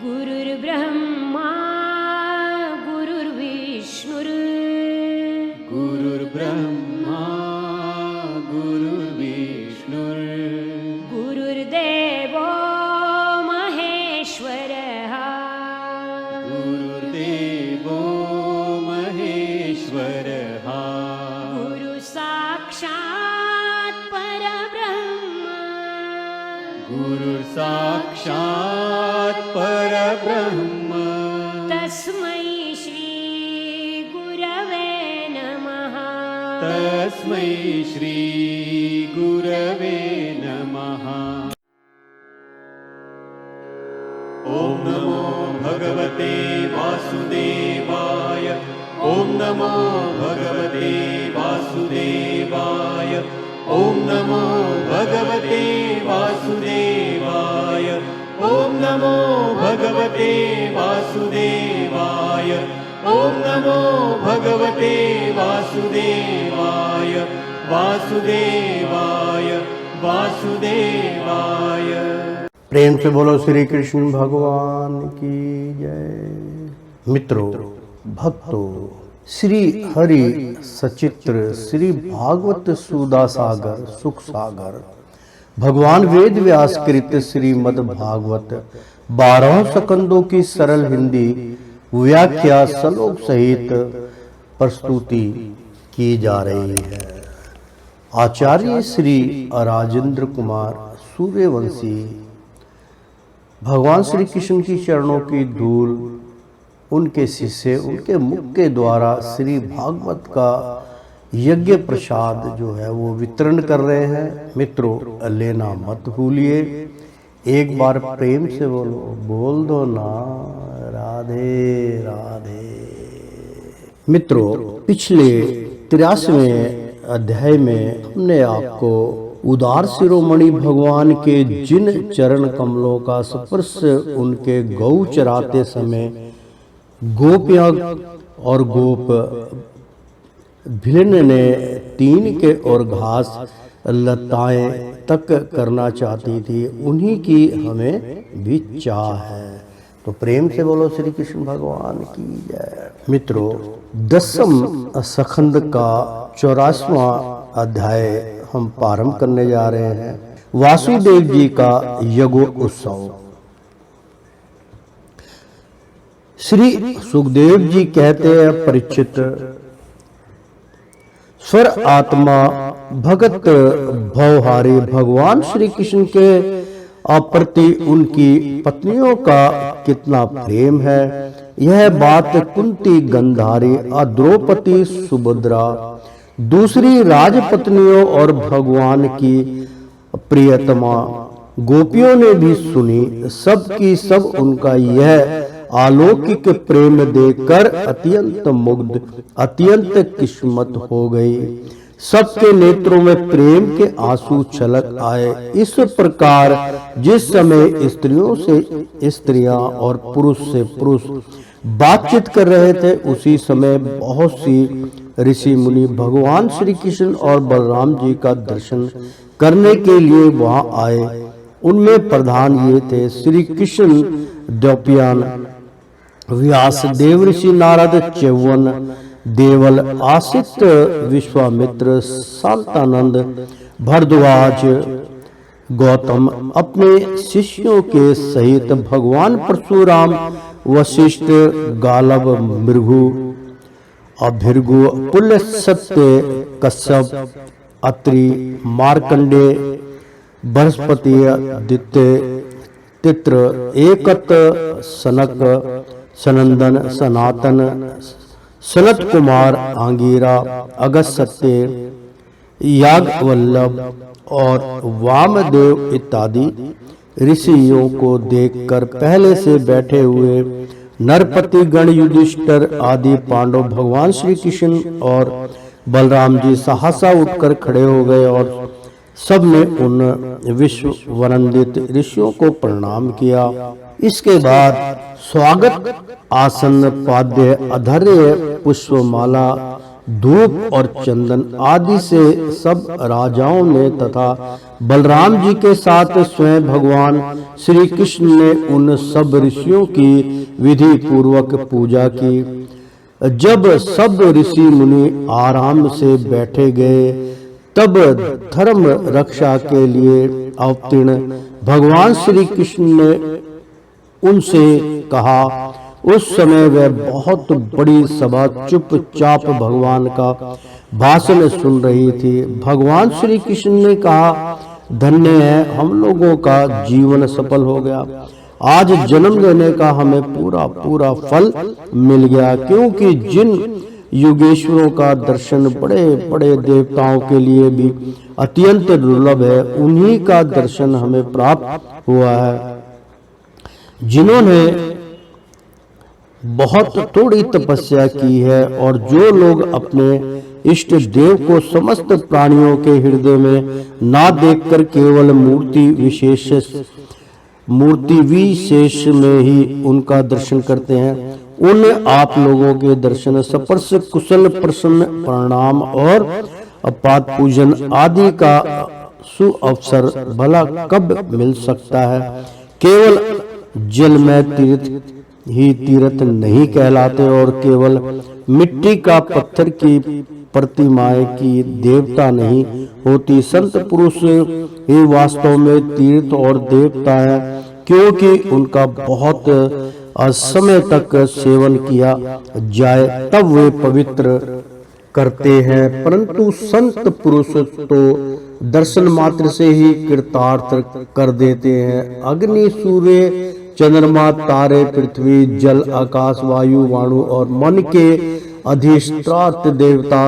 गुरुर्ब्रह्मा गुरुर्विष्णुर् गुरुर्ब्रह्मा गुरुर्विष्णुर् गुरुर्देवो महेश्वरः गुरुर्देवो महेश्वरः गुरुसाक्षात् परब्रह्म गुरुर्साक्षात् परब्रह्म तस्मै श्री गुरवे नमः तस्मै श्री गुरवे नमः। ॐ नमो भगवते वासुदेवाय ॐ नमो भगवते वासुदेवाय ॐ नमो भगवते वासुदेवाय ॐ नमो भगवते वासुदेवाय ॐ नमो भगवते वासुदेवाय वासुदेवाय वासुदेवाय। प्रेम से बोलो श्री कृष्ण भगवान की जय। मित्रों, भक्तों, श्री हरि सचित्र श्री भागवत सुधा सागर सुख सागर भगवान वेद व्यास कृत श्रीमद् भागवत 12 स्कंदों की सरल हिंदी व्याख्या श्लोक सहित प्रस्तुति की जा रही है। आचार्य श्री राजेंद्र कुमार सूर्यवंशी भगवान श्री कृष्ण की चरणों की धूल उनके शिष्य उनके मुख के द्वारा श्री भागवत का यज्ञ प्रसाद जो है वो वितरण कर रहे हैं। मित्रों, लेना मत भूलिए। एक बार प्रेम से बोलो, बोल दो ना राधे राधे। मित्रों, पिछले 83वें अध्याय में हमने आपको उदार शिरोमणि भगवान के जिन चरण कमलों का स्पर्श उनके गौ चराते समय गोपियां और गोप भिलन ने तीन के और घास लताएं तक करना चाहती थी, उन्हीं की हमें भी चाह है। तो प्रेम से बोलो श्री कृष्ण भगवान की जय। मित्रों, 10वें स्कंद का 84वां अध्याय हम प्रारंभ करने जा रहे हैं। वासुदेव जी का यज्ञ उत्सव। श्री सुखदेव जी कहते हैं, परीक्षित, स्वर आत्मा भगत भवहारी भगवान श्री कृष्ण के अप्रति उनकी पत्नियों का कितना प्रेम है। यह बात कुंती, गंधारी, द्रौपदी, सुभद्रा, दूसरी राजपत्नियों और भगवान की प्रियतमा गोपियों ने भी सुनी। सब की सब उनका यह अलौकिक प्रेम देखकर अत्यंत मुग्ध, अत्यंत किस्मत हो गई। सबके नेत्रों में प्रेम के आंसू छलक आए। इस प्रकार जिस समय स्त्रियों से स्त्रियां और पुरुष से पुरुष बातचीत कर रहे थे, उसी समय बहुत सी ऋषि मुनि भगवान श्री कृष्ण और बलराम जी का दर्शन करने के लिए वहां आए। उनमें प्रधान ये थे श्री कृष्ण, द्रौपदयान, व्यास, देवऋषि नारद, च्यवन, देवल, आसित, विश्वामित्र, शांतानंद, भरद्वाज, गौतम अपने शिष्यों के सहित, भगवान परशुराम, वशिष्ठ, गालव, मृगु, अभिर्गु, पुलस्त्य, कश्यप, अत्रि, मार्कंडे, बृहस्पति, आदित्य, तित्र, एकत, सनक, सनंदन, सनातन, सनत कुमार, आंगिरा, अगस्त्य, याज्ञवल्लभ और वामदेव इत्यादि ऋषियों को देखकर पहले से बैठे हुए नरपति गण, युधिष्ठिर आदि पांडव भगवान श्री कृष्ण और बलराम जी सहसा उठकर खड़े हो गए और सब ने उन विश्व वंदित ऋषियों को प्रणाम किया। इसके बाद स्वागत आसन, पाद्य, अधर्य, पुष्पमाला, धूप और चंदन आदि से सब राजाओं ने तथा बलराम जी के साथ स्वयं भगवान श्री कृष्ण ने उन सब ऋषियों की विधि पूर्वक पूजा की। जब सब ऋषि मुनि आराम से बैठे गए तब धर्म रक्षा के लिए अवतीर्ण भगवान श्री कृष्ण ने उनसे कहा। उस समय वह बहुत बड़ी सभा चुपचाप भगवान का भाषण सुन रही थी। भगवान श्री कृष्ण ने कहा, धन्य है, हम लोगों का जीवन सफल हो गया। आज जन्म लेने का हमें पूरा पूरा फल मिल गया, क्योंकि जिन योगेश्वरों का दर्शन बड़े बड़े देवताओं के लिए भी अत्यंत दुर्लभ है, उन्हीं का दर्शन हमें प्राप्त हुआ है। जिन्होंने बहुत थोड़ी तपस्या की है और जो लोग अपने इष्ट देव को समस्त प्राणियों के हृदय में ना देखकर केवल मूर्ति विशेष में ही उनका दर्शन करते हैं, उन आप लोगों के दर्शन स्पर्श कुशल प्रसन्न प्रणाम और पाद पूजन आदि का सुअवसर भला कब मिल सकता है। केवल जल में तीर्थ ही तीर्थ नहीं कहलाते और केवल मिट्टी का पत्थर की प्रतिमाएं की देवता नहीं होती। संत पुरुष ही वास्तव में तीर्थ और देवता है, क्योंकि उनका बहुत समय तक सेवन किया जाए तब वे पवित्र करते हैं, परंतु संत पुरुष तो दर्शन मात्र से ही कृतार्थ कर देते हैं। अग्नि, सूर्य, चंद्रमा, तारे, पृथ्वी, जल, आकाश, वायु, वाणु और मन के अधिष्ठात्र देवता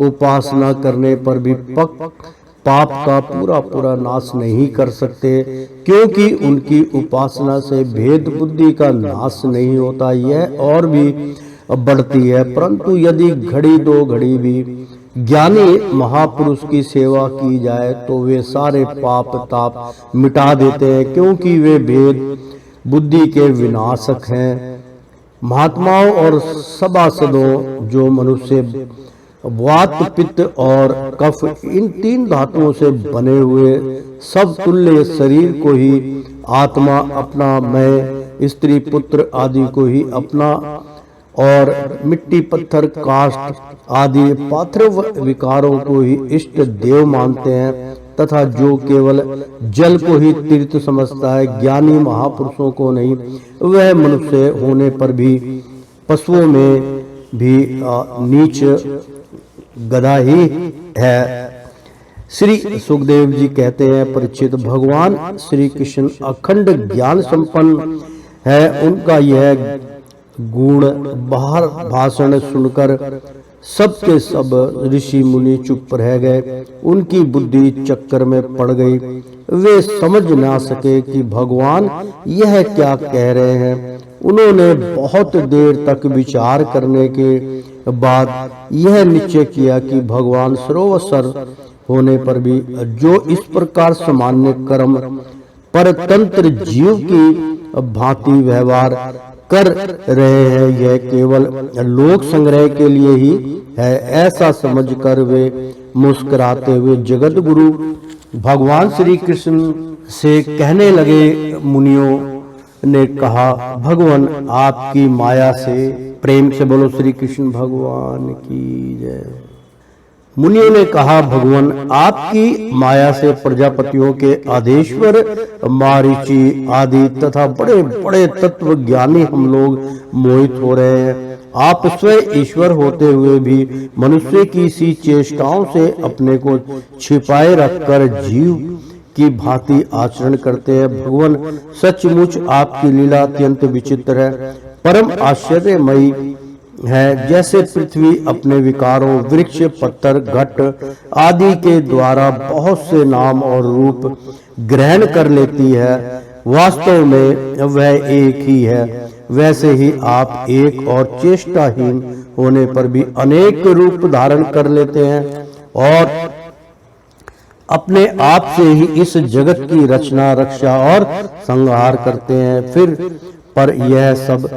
उपासना करने पर भी पाप का पूरा पूरा नाश नहीं कर सकते, क्योंकि उनकी उपासना से भेद बुद्धि का नाश नहीं होता, यह और भी बढ़ती है। परंतु यदि घड़ी दो घड़ी भी ज्ञानी महापुरुष की सेवा की जाए तो वे सारे पाप ताप मिटा देते हैं, क्योंकि वे भेद बुद्धि के विनाशक हैं। महात्माओं और सभासदों, जो मनुष्य वात, पित्त और कफ इन तीन धातुओं से बने हुए सब तुल्य शरीर को ही आत्मा अपना, मैं, स्त्री, पुत्र आदि को ही अपना और मिट्टी, पत्थर, काष्ठ आदि पार्थिव विकारों को ही इष्ट देव मानते हैं, तथा जो केवल जल को ही तीर्थ समझता है, ज्ञानी महापुरुषों को नहीं, वह मनुष्य होने पर भी पशुओं में भी नीच गधा ही है। श्री सुखदेव जी कहते हैं, परीक्षित, भगवान श्री कृष्ण अखंड ज्ञान संपन्न है। उनका यह गुण बाहर भाषण सुनकर सबके सब ऋषि मुनि चुप रह गए। उनकी बुद्धि चक्कर में पड़ गई। वे समझ ना सके कि भगवान यह क्या कह रहे हैं। उन्होंने बहुत देर तक विचार करने के बाद यह निश्चय किया कि भगवान सर्वसर होने पर भी जो इस प्रकार सामान्य कर्म परतंत्र जीव की भांति व्यवहार कर रहे हैं, यह केवल लोक संग्रह के लिए ही है। ऐसा समझकर वे मुस्कुराते हुए जगत गुरु भगवान श्री कृष्ण से कहने लगे, मुनियों ने कहा, भगवान आपकी माया से, प्रेम से बोलो श्री कृष्ण भगवान की जय। मुनियों ने कहा, भगवान आपकी माया से प्रजापतियों के आदेश्वर मारीची आदि तथा बड़े बड़े तत्व ज्ञानी हम लोग मोहित हो रहे हैं। आप स्वयं ईश्वर होते हुए भी मनुष्य की सी चेष्टाओं से अपने को छिपाए रखकर जीव की भांति आचरण करते हैं। भगवान सचमुच आपकी लीला अत्यंत विचित्र है, परम आश्चर्यमयी है। जैसे पृथ्वी अपने विकारों, वृक्ष, पत्थर, घट आदि के द्वारा बहुत से नाम और रूप ग्रहण कर लेती है, वास्तव में वह एक ही है, वैसे ही आप एक और चेष्टाहीन होने पर भी अनेक रूप धारण कर लेते हैं और अपने आप से ही इस जगत की रचना, रक्षा और संहार करते हैं। फिर पर यह सब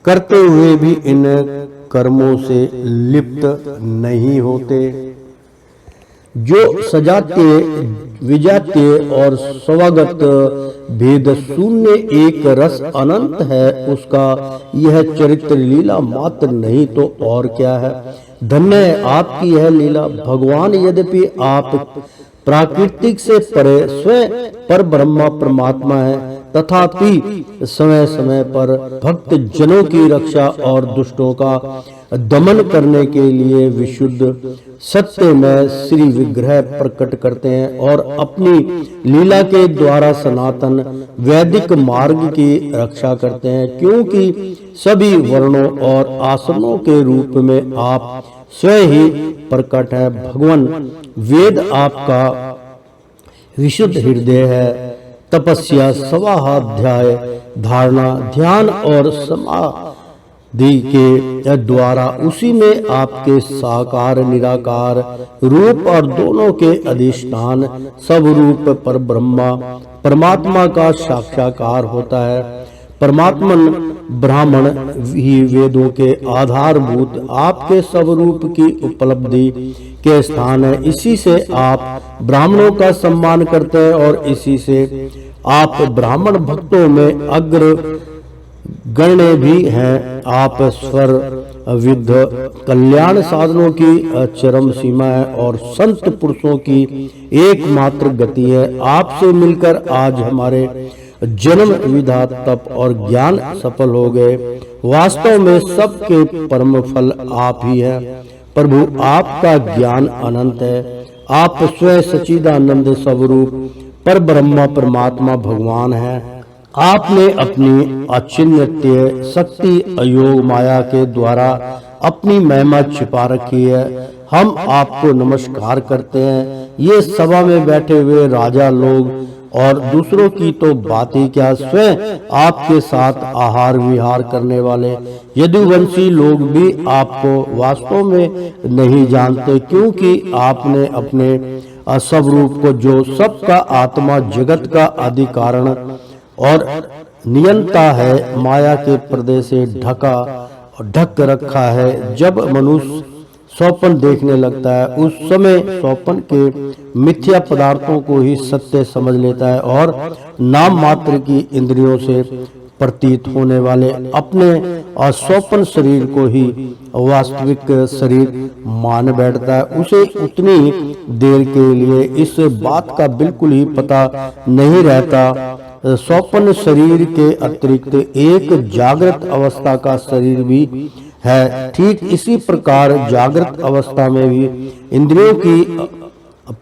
करते हुए भी इन कर्मों से लिप्त नहीं होते। जो सजाते विजाते और स्वागत भेद शून्य एक रस अनंत है, उसका यह चरित्र लीला मात्र नहीं तो और क्या है। धन्य है आपकी यह लीला भगवान। यद्यपि आप प्राकृतिक से परे स्वयं पर ब्रह्मा परमात्मा है, तथापि समय समय पर भक्त जनों की रक्षा और दुष्टों का दमन करने के लिए विशुद्ध सत्य में श्री विग्रह प्रकट करते हैं और अपनी लीला के द्वारा सनातन वैदिक मार्ग की रक्षा करते हैं। क्योंकि सभी वर्णों और आश्रमों के रूप में आप स्वयं ही प्रकट है। भगवान वेद आपका विशुद्ध हृदय है। तपस्या, स्वाध्याय, धारणा, ध्यान और समाधि के द्वारा उसी में आपके साकार निराकार रूप और दोनों के अधिष्ठान सब रूप पर ब्रह्मा परमात्मा का साक्षात्कार होता है। परमात्मन ब्राह्मण ही वेदों के आधारभूत आपके स्वरूप की उपलब्धि के स्थान है। इसी से आप ब्राह्मणों का सम्मान करते हैं और इसी से आप ब्राह्मण भक्तों में अग्र गण्य भी हैं। आप स्वर विद्ध कल्याण साधनों की चरम सीमा है और संत पुरुषों की एकमात्र गति है। आपसे मिलकर आज हमारे जन्म विधा तप और ज्ञान सफल हो गए। वास्तव में सबके परम फल आप ही हैं। प्रभु आपका ज्ञान अनंत है। आप स्वयं सच्चिदानंद स्वरूप पर ब्रह्मा परमात्मा भगवान है। आपने अपनी अचिन्त्य शक्ति अयोग माया के द्वारा अपनी महिमा छिपा रखी है। हम आपको नमस्कार करते हैं। ये सभा में बैठे हुए राजा लोग और दूसरों की तो बात ही क्या, स्वयं आपके साथ आहार विहार करने वाले यदुवंशी लोग भी आपको वास्तव में नहीं जानते, क्योंकि आपने अपने स्वरूप को जो सबका आत्मा जगत का आदि कारण और नियंता है माया के पर्दे से ढक रखा है। जब मनुष्य स्वप्न देखने लगता है उस समय स्वप्न के मिथ्या पदार्थों को ही सत्य समझ लेता है और नाम मात्र की इंद्रियों से प्रतीत होने वाले अपने स्वप्न शरीर को ही वास्तविक शरीर मान बैठता है। उसे उतनी देर के लिए इस बात का बिल्कुल ही पता नहीं रहता स्वप्न शरीर के अतिरिक्त एक जागृत अवस्था का शरीर भी है। ठीक इसी प्रकार जागृत अवस्था में भी इंद्रियों की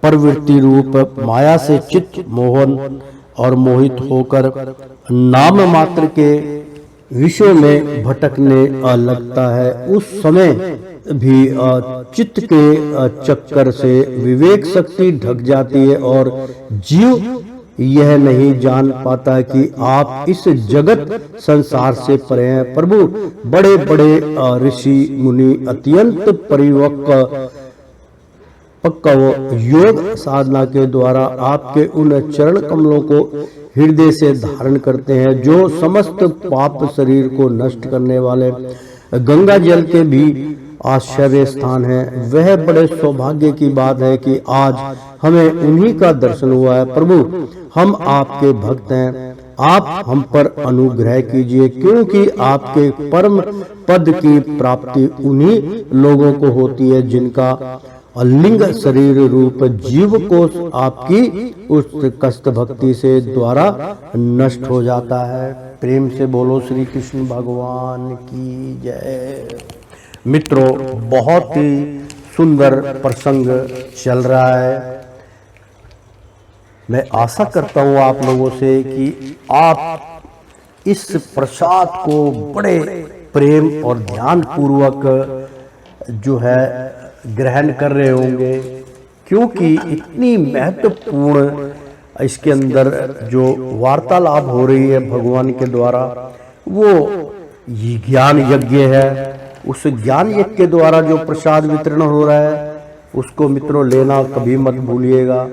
प्रवृत्ति रूप माया से चित्त मोहन और मोहित होकर नाम मात्र के विषयों में भटकने लगता है। उस समय भी चित्त के चक्कर से विवेक शक्ति ढक जाती है और जीव यह नहीं जान पाता कि आप इस जगत संसार से परे हैं। प्रभु बड़े बड़े ऋषि मुनि अत्यंत पक्व योग साधना के द्वारा आपके उन चरण कमलों को हृदय से धारण करते हैं जो समस्त पाप शरीर को नष्ट करने वाले गंगा जल के भी आश्चर्य स्थान है। वह बड़े सौभाग्य की बात है कि आज हमें उन्हीं का दर्शन हुआ है। प्रभु हम आपके भक्त हैं, आप हम पर अनुग्रह कीजिए, क्योंकि आपके परम पद की प्राप्ति उन्हीं लोगों को होती है जिनका लिंग शरीर रूप जीव को आपकी उस कष्ट भक्ति से द्वारा नष्ट हो जाता है। प्रेम से बोलो श्री कृष्ण भगवान की जय। मित्रों, बहुत ही सुंदर प्रसंग चल रहा है। मैं आशा करता हूँ आप लोगों से कि आप इस प्रसाद को बड़े प्रेम और ध्यान पूर्वक जो है ग्रहण कर रहे होंगे, क्योंकि इतनी महत्वपूर्ण इसके अंदर जो वार्तालाप हो रही है भगवान के द्वारा वो ज्ञान यज्ञ है। उस ज्ञान यज्ञ के द्वारा जो प्रसाद वितरण हो रहा है उसको मित्रों लेना कभी मत भूलिएगा।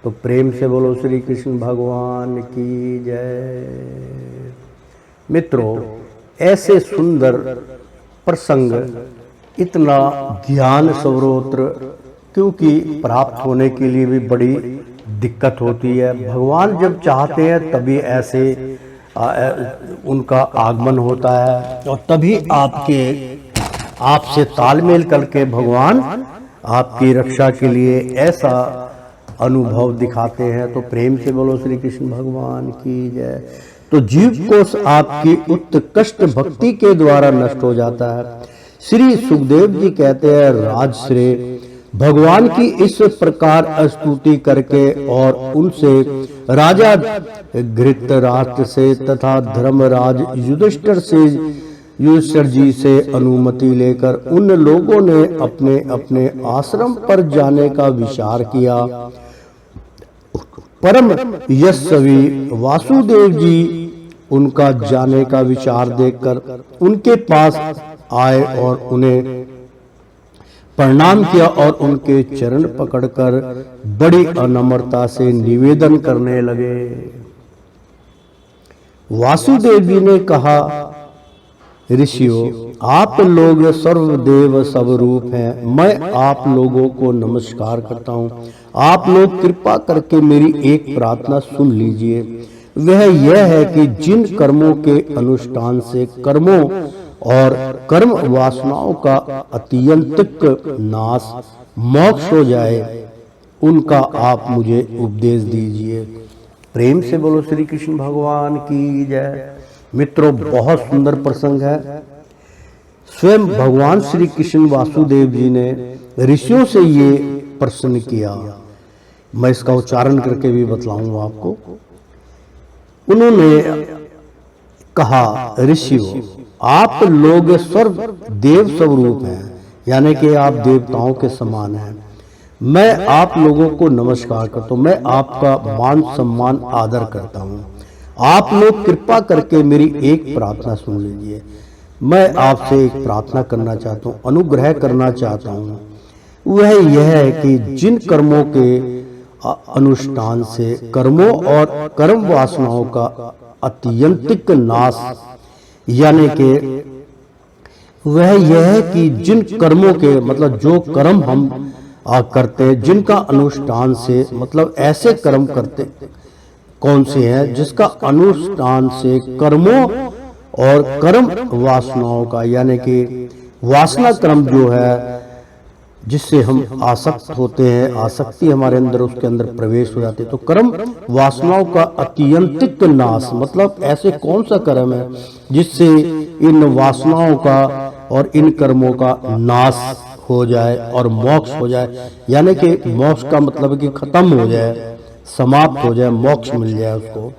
तो प्रेम से बोलो श्री कृष्ण भगवान की जय। मित्रों, ऐसे सुंदर प्रसंग इतना ज्ञान सर्वत्र क्योंकि प्राप्त होने के लिए भी बड़ी दिक्कत होती है। भगवान जब चाहते हैं तभी ऐसे उनका आगमन होता है और तभी आपसे तालमेल करके भगवान आपकी रक्षा के लिए ऐसा अनुभव दिखाते हैं। तो प्रेम से बोलो श्री कृष्ण भगवान की जय। तो जीव कोष आपकी उत्कृष्ट भक्ति के द्वारा नष्ट हो जाता है। श्री सुखदेव जी कहते हैं, राजश्रेय भगवान की इस प्रकार स्तुति करके और उनसे राजा धृतराष्ट्र से तथा धर्मराज युधिष्ठिर जी से अनुमति लेकर उन लोगों ने अपने अपने आश्रम पर जाने का विचार किया। परम यशस्वी वासुदेव जी उनका जाने का विचार देखकर उनके पास आए और उन्हें प्रणाम किया और उनके चरण पकड़कर बड़ी अनम्रता से निवेदन करने लगे। वासुदेव जी ने कहा, ऋषियों, आप लोग सर्वदेव स्वरूप हैं। मैं आप लोगों को नमस्कार करता हूँ। आप लोग कृपा करके मेरी एक प्रार्थना सुन लीजिए। वह यह है कि जिन कर्मों के अनुष्ठान से कर्मों और कर्म वासनाओं का अत्यंतिक नाश मोक्ष हो जाए, उनका आप मुझे उपदेश दीजिए। प्रेम से बोलो श्री कृष्ण भगवान की जय। मित्रों, बहुत सुंदर प्रसंग है। स्वयं भगवान श्री कृष्ण वासुदेव जी ने ऋषियों से ये प्रश्न किया। मैं इसका उच्चारण करके भी बतलाऊंगा आपको। उन्होंने कहा, ऋषियों, आप लोग सर्व देव स्वरूप हैं, यानी कि आप देवताओं के समान हैं। मैं आप लोगों को नमस्कार करता हूँ। मैं आपका मान सम्मान आदर करता हूँ। आप लोग कृपा करके मेरी एक प्रार्थना सुन लीजिए। मैं आपसे एक प्रार्थना करना चाहता हूँ, अनुग्रह करना चाहता हूँ। वह यह है कि जिन कर्मों के अनुष्ठान से कर्मों और कर्म वासनाओं का अत्यंतिक नाश, यानी कि वह यह है कि जिन कर्मों के मतलब जो कर्म हम करते हैं, जिनका अनुष्ठान से मतलब ऐसे कर्म करते कौन से हैं जिसका अनुष्ठान से कर्मों और कर्म वासनाओं का, यानी कि वासना कर्म जो है जिससे हम आसक्त होते हैं, आसक्ति हमारे अंदर उसके अंदर प्रवेश हो जाती है। तो कर्म वासनाओं का अत्यंतिक नाश मतलब ऐसे कौन सा कर्म है जिससे इन वासनाओं का और इन कर्मों का नाश हो जाए और मोक्ष हो जाए, यानी कि मोक्ष का मतलब कि खत्म हो जाए, समाप्त हो जाए, मोक्ष मिल जाए उसको,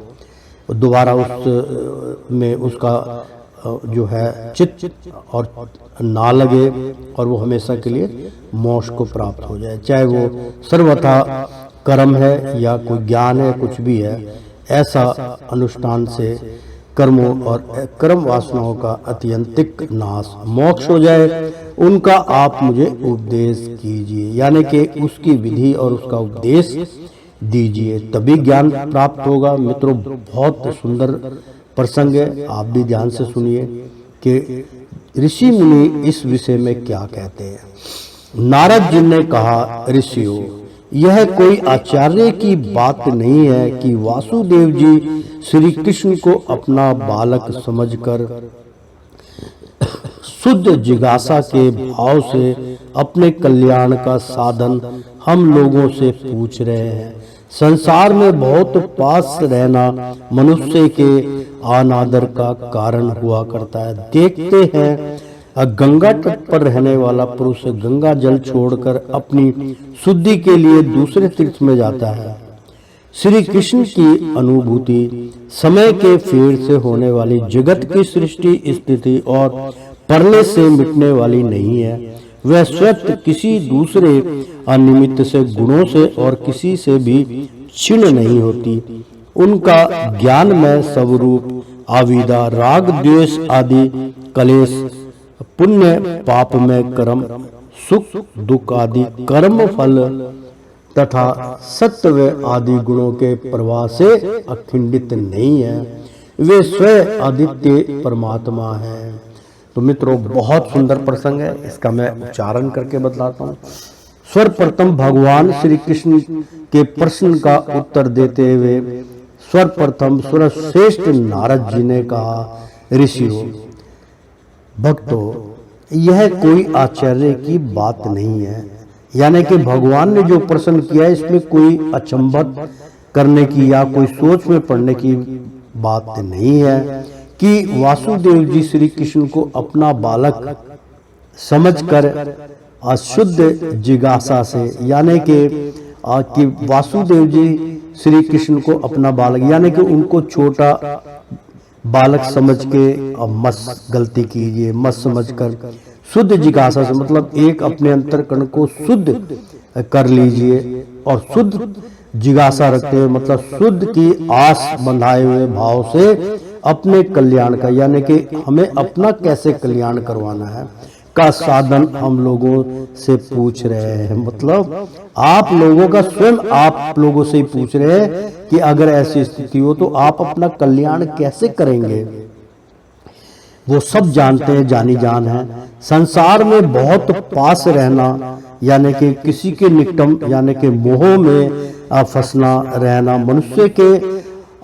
दोबारा उस में उसका जो है चित्त और ना लगे और वो हमेशा के लिए मोक्ष को प्राप्त हो जाए। चाहे वो सर्वथा कर्म है या कोई ज्ञान है, कुछ भी है, ऐसा अनुष्ठान से कर्मों और कर्म वासनाओं का अत्यंतिक नाश मोक्ष हो जाए, उनका आप मुझे उपदेश कीजिए, यानी कि उसकी विधि और उसका उपदेश दीजिए, तभी ज्ञान प्राप्त होगा। मित्रों, बहुत सुंदर प्रसंग है, आप भी ध्यान से सुनिए कि ऋषि मुनि इस विषय में क्या कहते हैं। नारद जी ने कहा, ऋषियों, यह कोई आश्चर्य की बात नहीं है कि वासुदेव जी श्री कृष्ण को अपना बालक समझकर शुद्ध जिज्ञासा के भाव से अपने कल्याण का साधन हम लोगों से पूछ रहे हैं। संसार में बहुत पास रहना मनुष्य के अनादर का कारण हुआ करता है। देखते हैं, गंगा तट पर रहने वाला पुरुष गंगा जल छोड़कर अपनी शुद्धि के लिए दूसरे तीर्थ में जाता है। श्री कृष्ण की अनुभूति समय के फेर से होने वाली जगत की सृष्टि, स्थिति और परले से मिटने वाली नहीं है। वह स्वयं किसी दूसरे अनिमित्त से गुणों से और किसी से भी क्षीण नहीं होती। उनका ज्ञान में स्वरूप आविदा, राग, द्वेष आदि कलेश, पुण्य पाप में कर्म, सुख दुख आदि कर्म फल तथा सत्व आदि गुणों के प्रवाह से अखंडित नहीं है। वे स्वयं आदित्य परमात्मा है। तो मित्रों बहुत सुंदर प्रसंग है, इसका मैं उच्चारण करके बतलाता हूँ। सर्वप्रथम भगवान श्री कृष्ण के प्रश्न का उत्तर देते हुए सर्वप्रथम सर्वश्रेष्ठ नारद जी ने कहा, ऋषियों भक्तों, यह कोई आश्चर्य की बात नहीं है। यानी कि भगवान ने जो प्रश्न किया है इसमें कोई अचंभत करने की या कोई सोच में पड़ने की बात नहीं है कि वासुदेव जी श्री कृष्ण को अपना बालक समझकर अशुद्ध जिज्ञासा से, यानी कि वासुदेव जी श्री कृष्ण को अपना बालक, यानी कि उनको छोटा बालक समझ के मत गलती कीजिए, मत समझकर शुद्ध जिज्ञासा से, मतलब एक अपने अंतर्करण को शुद्ध कर लीजिए और शुद्ध जिज्ञासा रखते हुए, मतलब शुद्ध की आस बंधाए हुए भाव से अपने कल्याण का, यानी कि हमें अपना कैसे कल्याण करवाना है का साधन हम लोगों से पूछ रहे हैं। मतलब आप लोगों का स्वयं आप लोगों से ही पूछ रहे हैं कि अगर ऐसी स्थिति हो तो आप अपना कल्याण कैसे करेंगे। वो सब जानते हैं, जानी जान है। संसार में बहुत पास रहना, यानी कि किसी के निकटम, यानी कि मोह में फंसना रहना मनुष्य के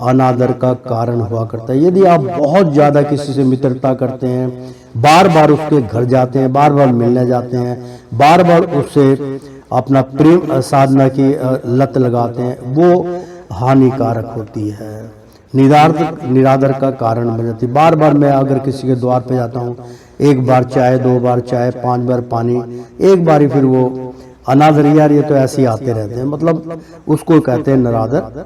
अनादर का कारण हुआ करता है। यदि आप बहुत ज्यादा किसी से मित्रता करते हैं, बार बार उसके घर जाते हैं, बार बार मिलने जाते हैं, बार बार उससे अपना प्रेम साधना की लत लगाते हैं, वो हानिकारक होती है, निरादर का कारण बन जाती है। बार बार मैं अगर किसी के द्वार पे जाता हूँ, एक बार चाय, 2 बार चाय, 5 बार पानी, एक बार ही फिर वो अनादर, यार ये तो ऐसे ही आते रहते हैं, मतलब उसको कहते हैं निरादर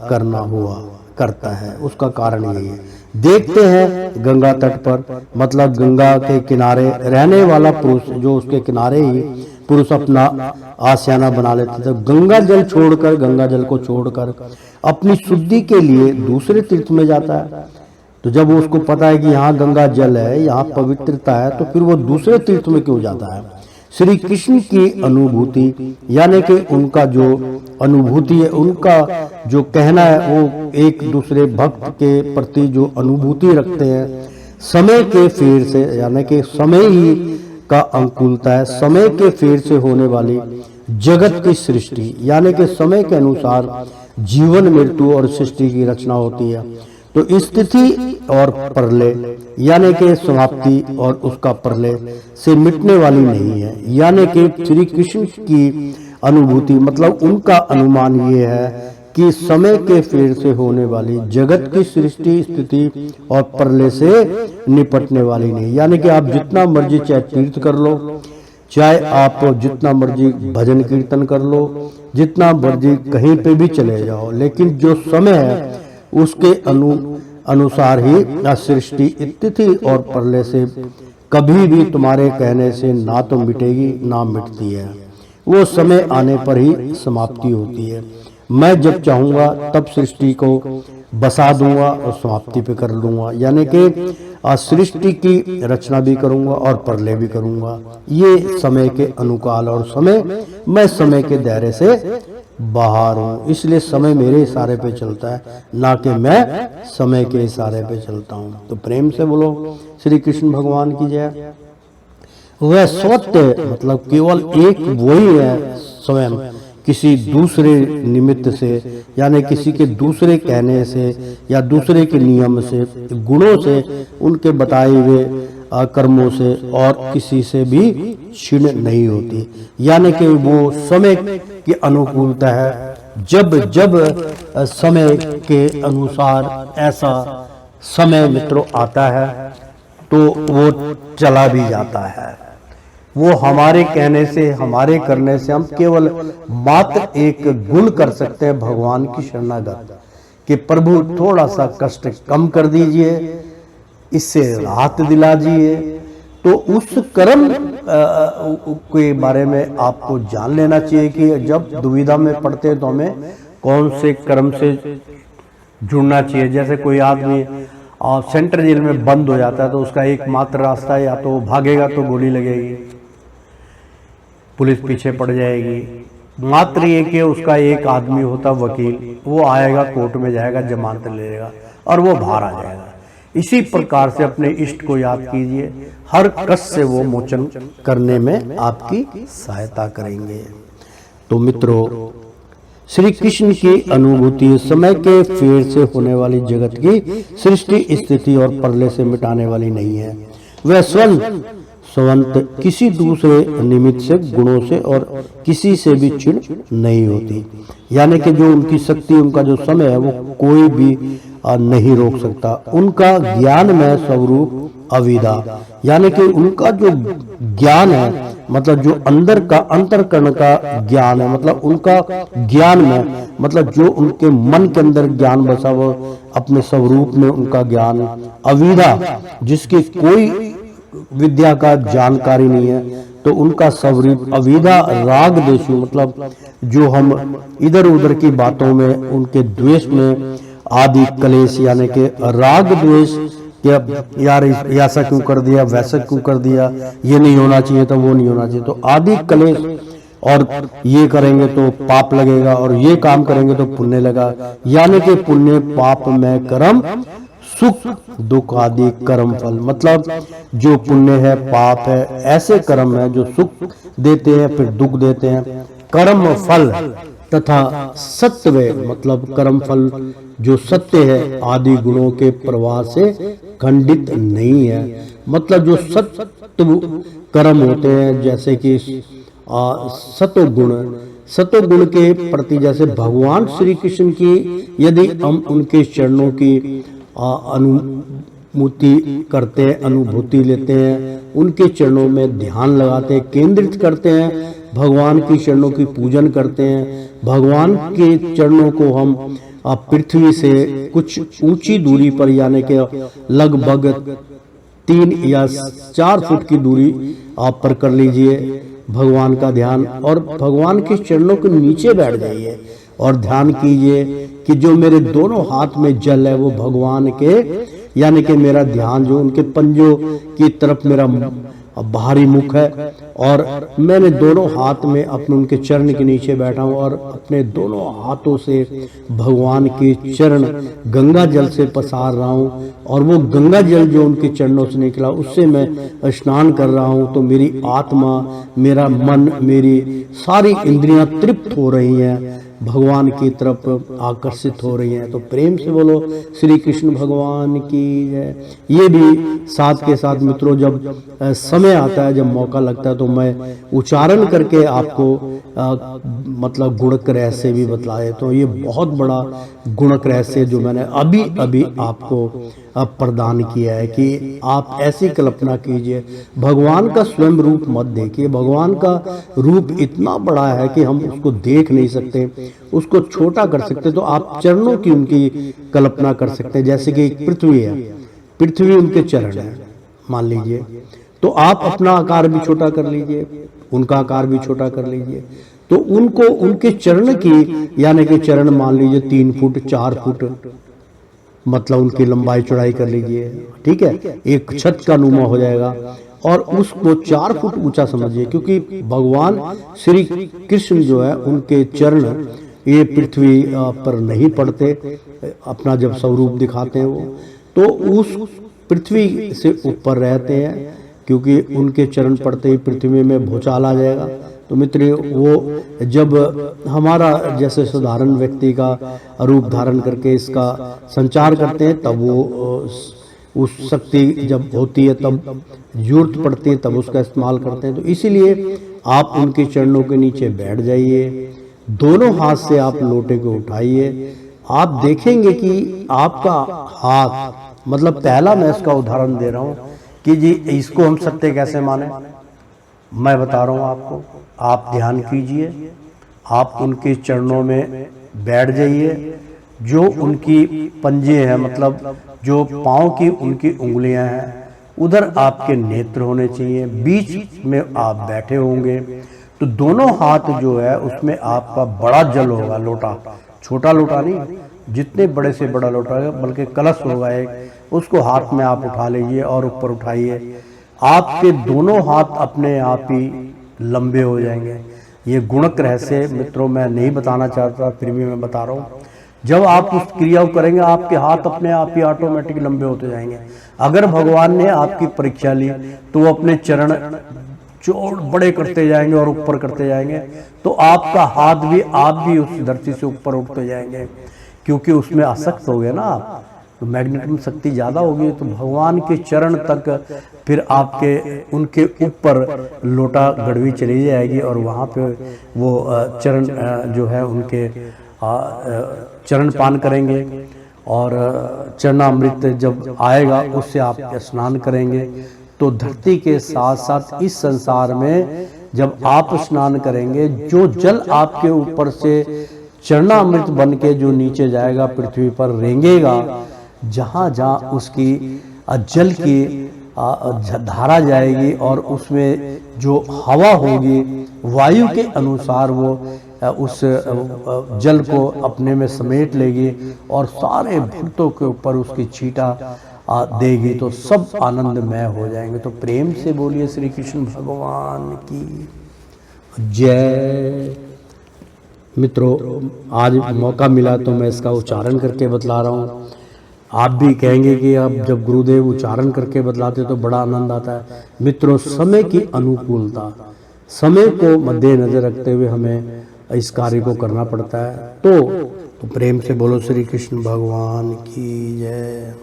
करना हुआ करता है। उसका कारण यही है। देखते हैं गंगा तट पर, मतलब गंगा के किनारे रहने वाला पुरुष, जो उसके किनारे ही पुरुष अपना आशियाना बना लेते थे, गंगा जल छोड़कर, गंगा जल को छोड़कर अपनी शुद्धि के लिए दूसरे तीर्थ में जाता है। तो जब उसको पता है कि यहाँ गंगा जल है, यहाँ पवित्रता है, तो फिर वो दूसरे तीर्थ में क्यों जाता है। श्री कृष्ण की अनुभूति, यानी कि उनका जो अनुभूति है, उनका जो कहना है, वो एक दूसरे भक्त के प्रति जो अनुभूति रखते हैं, समय के फेर से, यानी कि समय ही का अनुकूलता है, समय के फेर से होने वाली जगत की सृष्टि, यानी कि समय के अनुसार जीवन, मृत्यु और सृष्टि की रचना होती है। तो स्थिति और प्रलय, यानी कि समाप्ति और उसका प्रलय से मिटने वाली नहीं है। यानी कि श्री कृष्ण की अनुभूति, मतलब उनका अनुमान ये है कि समय के फेर से होने वाली जगत की सृष्टि, स्थिति और प्रलय से निपटने वाली नहीं। यानी कि आप जितना मर्जी चाहे तीर्थ कर लो, चाहे आप जितना मर्जी भजन कीर्तन कर लो, जितना मर्जी कहीं पे भी चले जाओ, लेकिन जो समय है उसके अनुसार ही सृष्टि, स्थिति और प्रलय से कभी भी तुम्हारे कहने से ना तो मिटेगी ना मिटती है। वो समय आने पर ही समाप्ति होती है। मैं जब चाहूंगा तब सृष्टि को बसा दूंगा और समाप्ति पे कर लूंगा, यानी कि सृष्टि की रचना भी करूंगा और प्रलय भी करूंगा। ये समय के अनुकाल, और मैं समय के दायरे से बाहर हूँ, इसलिए समय मेरे इशारे पे चलता है, ना कि मैं समय के इशारे पे चलता हूँ। तो प्रेम से बोलो श्री कृष्ण भगवान की जय। वह सत्य, मतलब केवल एक वही है स्वयं, किसी दूसरे निमित्त से, यानी किसी के दूसरे कहने से या दूसरे के नियम से, गुणों से, उनके बताए हुए कर्मों से और किसी से भी क्षीण नहीं होती। यानी कि वो समय की अनुकूलता है, जब जब समय के अनुसार ऐसा समय मित्रों आता है तो वो चला भी जाता है। वो हमारे कहने से, हमारे करने से हम केवल मात्र एक गुण कर सकते हैं, भगवान की शरणागत, कि प्रभु थोड़ा सा कष्ट कम कर दीजिए, इससे राहत दिला दीजिए। तो उस कर्म के बारे में आपको जान लेना चाहिए कि जब दुविधा में पड़ते हैं तो हमें कौन से कर्म से जुड़ना चाहिए। जैसे कोई आदमी सेंट्रल जेल में बंद हो जाता है तो उसका एकमात्र रास्ता है, या तो वो भागेगा तो गोली लगेगी, पुलिस पीछे पड़ जाएगी। मात्र ये कि उसका एक आदमी होता वकील, वो आएगा, कोर्ट में जाएगा, जमानत ले लेगा और वो बाहर आ जाएगा। इसी प्रकार से अपने इष्ट को याद कीजिए, हर कष्ट से वो मोचन करने में आपकी सहायता करेंगे। तो मित्रों, श्री कृष्ण की अनुभूति समय के फेर से होने वाली जगत की सृष्टि, स्थिति और प्रलय से मिटाने वाली नहीं है। वह स्वंत किसी दूसरे निमित्त से, गुणों से और किसी से भी छिड़ नहीं होती। यानी कि जो उनकी शक्ति, उनका जो समय है, वो कोई भी नहीं रोक सकता। उनका ज्ञान में स्वरूप अविदा, यानी कि उनका जो ज्ञान है, मतलब जो अंदर का अंतरकरण का ज्ञान है, मतलब उनका ज्ञान में, मतलब जो उनके मन के अंदर ज्ञान बसा, वो अपने स्वरूप में उनका ज्ञान अविदा, जिसकी कोई विद्या का जानकारी नहीं है, तो उनका स्वरूप अविदा राग देशु, मतलब जो हम इधर उधर की बातों में, उनके द्वेष में आदि कलेश, यानी कि राग द्वेष, यार ऐसा क्यों कर दिया, वैसा क्यों कर दिया, ये नहीं होना चाहिए तो वो नहीं होना चाहिए, तो आदि कलेश, और ये करेंगे तो पाप लगेगा और ये काम करेंगे तो पुण्य लगा, यानी कि पुण्य पाप में कर्म, सुख दुख आदि कर्म फल, मतलब जो पुण्य है, पाप है, ऐसे कर्म है जो सुख देते हैं फिर दुख देते हैं, कर्म फल तथा सत्व, मतलब कर्म फल जो सत्य है, आदि गुणों के प्रवाह से खंडित नहीं है। मतलब जो सत्व कर्म होते हैं, जैसे कि सत्व गुण के प्रति, जैसे भगवान श्री कृष्ण की यदि हम उनके चरणों की अनुभूति करते हैं, अनुभूति लेते हैं, उनके चरणों में ध्यान लगाते हैं, केंद्रित करते हैं, भगवान की चरणों की पूजन करते हैं, भगवान के चरणों को हम पृथ्वी से कुछ ऊंची दूरी पर, यानी कि लगभग 3 या 4 फुट की दूरी आप पर कर लीजिए भगवान का ध्यान, और भगवान के चरणों के नीचे बैठ जाइए और ध्यान कीजिए कि जो मेरे दोनों हाथ में जल है वो भगवान के, यानी कि मेरा ध्यान जो उनके पंजों की तरफ मेरा बाहरी मुख है, और मैंने दोनों हाथ में अपने उनके चरण के नीचे बैठा हूँ और अपने दोनों हाथों से भगवान के चरण गंगा जल से पसार रहा हूँ, और वो गंगा जल जो उनके चरणों से निकला उससे मैं स्नान कर रहा हूँ। तो मेरी आत्मा, मेरा मन, मेरी सारी इंद्रियां तृप्त हो रही हैं, भगवान की तरफ आकर्षित हो रही हैं। तो प्रेम से बोलो श्री कृष्ण भगवान की जय। ये भी साथ के साथ मित्रों, जब समय आता है, जब मौका लगता है, तो मैं उच्चारण करके आपको मतलब गुणक रहस्य भी बतलाए। तो ये बहुत बड़ा गुणक रहस्य जो मैंने अभी अभी आपको प्रदान किया है कि आप ऐसी कल्पना कीजिए, भगवान का स्वयं रूप मत देखिए। भगवान का रूप इतना बड़ा है कि हम उसको देख नहीं सकते, उसको छोटा कर सकते, तो आप चरणों की उनकी कल्पना कर सकते हैं। जैसे कि एक पृथ्वी है, पृथ्वी उनके चरण है मान लीजिए, तो आप अपना आकार भी छोटा कर लीजिए, उनका आकार भी छोटा कर लीजिए, तो उनको उनके चरण की, यानी कि चरण मान लीजिए 3 फुट 4 फुट, मतलब उनकी लंबाई चौड़ाई कर लीजिए, ठीक है, एक छत का नुमा हो जाएगा, और उसको 4 फुट ऊंचा समझिए, क्योंकि भगवान श्री कृष्ण जो है उनके चरण ये पृथ्वी पर नहीं पड़ते, अपना जब स्वरूप दिखाते हैं वो, तो उस पृथ्वी से ऊपर रहते हैं, क्योंकि उनके चरण पड़ते ही पृथ्वी में भूचाल आ जाएगा। तो मित्र, वो जब हमारा जैसे साधारण व्यक्ति का रूप धारण करके इसका संचार करते हैं, तब वो उस शक्ति जब होती है, तब जरूरत पड़ती है, तब उसका इस्तेमाल करते हैं। तो इसीलिए आप उनके चरणों के नीचे बैठ जाइए, दोनों हाथ से आप लोटे को उठाइए, आप देखेंगे कि आपका हाथ, मतलब पहला मैं इसका उदाहरण दे रहा हूँ कि जी इसको हम सत्य कैसे माने, मैं बता रहा हूँ आपको। आप ध्यान कीजिए, आप उनके चरणों में बैठ जाइए, जो उनकी पंजे हैं, मतलब जो पाँव की उनकी उंगलियां हैं, उधर आपके नेत्र होने चाहिए, बीच में आप बैठे होंगे। तो दोनों हाथ जो है उसमें आपका बड़ा जल होगा, लोटा, छोटा लोटा नहीं, जितने बड़े से बड़ा लोटा है, बल्कि कलश होगा एक, उसको हाथ में आप उठा लीजिए और ऊपर उठाइए। आपके दोनों हाथ अपने आप ही लंबे हो जाएंगे। ये गुणक रहस्य मित्रों मैं नहीं बताना चाहता, फिर भी मैं बता रहा हूँ। जब आप उस क्रिया को करेंगे आपके हाथ अपने आप ही ऑटोमेटिक लंबे होते जाएंगे। अगर भगवान ने आपकी परीक्षा ली तो वो अपने चरण जोड़ बड़े करते जाएंगे और ऊपर करते जाएंगे, तो आपका हाथ भी, आप भी उस धरती से ऊपर उठते जाएंगे, क्योंकि उसमें आसक्त हो गए ना आप, तो मैग्नेटिज्म शक्ति ज़्यादा होगी। तो भगवान के चरण तक फिर आपके उनके ऊपर लोटा गड़वी चली जाएगी और वहाँ पे वो चरण जो है उनके चरण पान करेंगे और चरणामृत जब आएगा उससे आप स्नान करेंगे। तो धरती के साथ साथ इस संसार में जब आप स्नान करेंगे, जो जल आपके ऊपर से चरणामृत बन के जो नीचे जाएगा पृथ्वी पर रेंगेगा, जहाँ जहाँ उसकी जल की धारा जाएगी और उसमें जो हवा होगी वायु के अनुसार वो उस जल को अपने में समेट लेगी और सारे भक्तों के ऊपर उसकी छींटा देगी, तो सब आनंदमय हो जाएंगे। तो प्रेम से बोलिए श्री कृष्ण भगवान की जय। मित्रों, आज मौका मिला तो मैं इसका उच्चारण करके बतला रहा हूँ। आप भी कहेंगे कि अब जब गुरुदेव उच्चारण करके बतलाते तो बड़ा आनंद आता है। मित्रों, समय की अनुकूलता, समय को मद्देनजर रखते हुए हमें इस कार्य को करना पड़ता है। तो प्रेम से बोलो श्री कृष्ण भगवान की जय।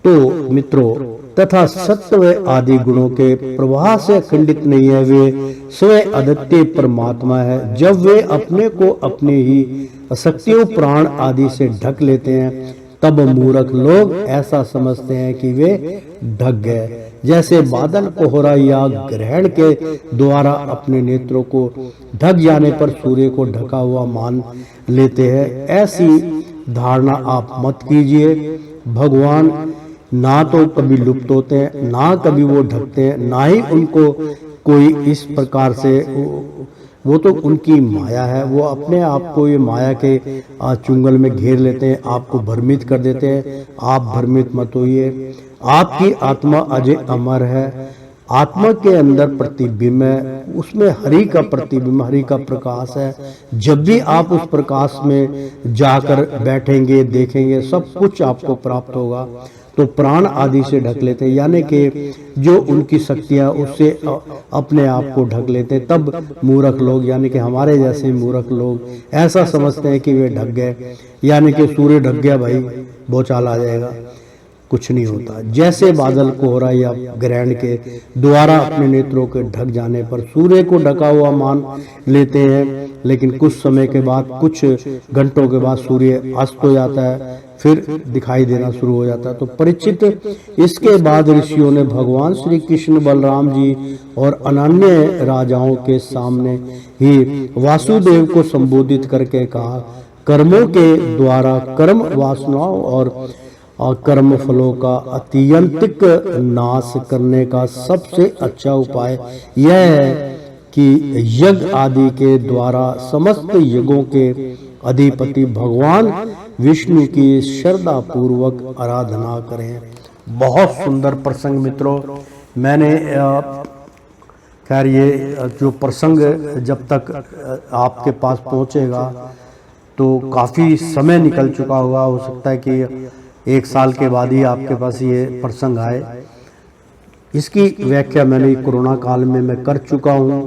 तो मित्रों, तथा सत्व आदि गुणों के प्रवाह से खंडित नहीं है, वे स्वयं अद्वितीय परमात्मा है। जब वे अपने को अपनी ही शक्तियों प्राण आदि से ढक लेते हैं, तब मूर्ख लोग ऐसा समझते हैं कि वे ढक गए। जैसे बादल कोहरा या ग्रहण के द्वारा अपने नेत्रों को ढक जाने पर सूर्य को ढका हुआ मान लेते हैं, ऐसी धारणा आप मत कीजिए। भगवान ना तो कभी लुप्त होते हैं, ना कभी वो ढकते हैं, ना ही उनको कोई इस प्रकार से, वो तो उनकी माया है। वो अपने आप को ये माया के चुंगल में घेर लेते हैं, आपको भ्रमित कर देते हैं। आप भ्रमित मत होइए। आपकी आत्मा अजय अमर है। आत्मा के अंदर प्रतिबिंब है, उसमें हरि का प्रतिबिंब, हरि का प्रकाश है। जब भी आप उस प्रकाश में जाकर बैठेंगे, देखेंगे, सब कुछ आपको प्राप्त होगा। तो प्राण आदि से ढक लेते हैं, यानी कि जो उनकी शक्तियाँ उससे अपने आप को ढक लेते हैं। तब मूर्ख लोग, यानी कि हमारे जैसे मूर्ख लोग ऐसा समझते हैं कि वे ढक गए, यानी कि सूर्य ढक गया भाई, भूचाल आ जाएगा। कुछ नहीं होता। जैसे बादल कोहरा या ग्रहण के द्वारा अपने नेत्रों के ढक जाने पर सूर्य को ढका हुआ मान लेते हैं, लेकिन कुछ समय के बाद, कुछ घंटों के बाद सूर्य अस्त हो जाता है, फिर दिखाई देना शुरू हो जाता है। तो परीक्षित, इसके बाद ऋषियों ने भगवान श्री कृष्ण, बलराम जी और अन्य राजाओं के सामने ही वासुदेव को संबोधित करके कहा, कर्मों के द्वारा कर्म वासनाओं और कर्म फलों का अत्यंतिक नाश करने का सबसे अच्छा उपाय यह है कि यज्ञ आदि के द्वारा समस्त यज्ञों के अधिपति भगवान विष्णु की श्रद्धा पूर्वक आराधना करें। बहुत सुंदर प्रसंग मित्रों। मैंने खैर ये जो प्रसंग जब तक आपके पास पहुंचेगा तो काफ़ी समय निकल चुका होगा। हो सकता है कि 1 साल के बाद ही आपके पास ये प्रसंग आए। इसकी व्याख्या मैंने कोरोना काल में मैं कर चुका हूँ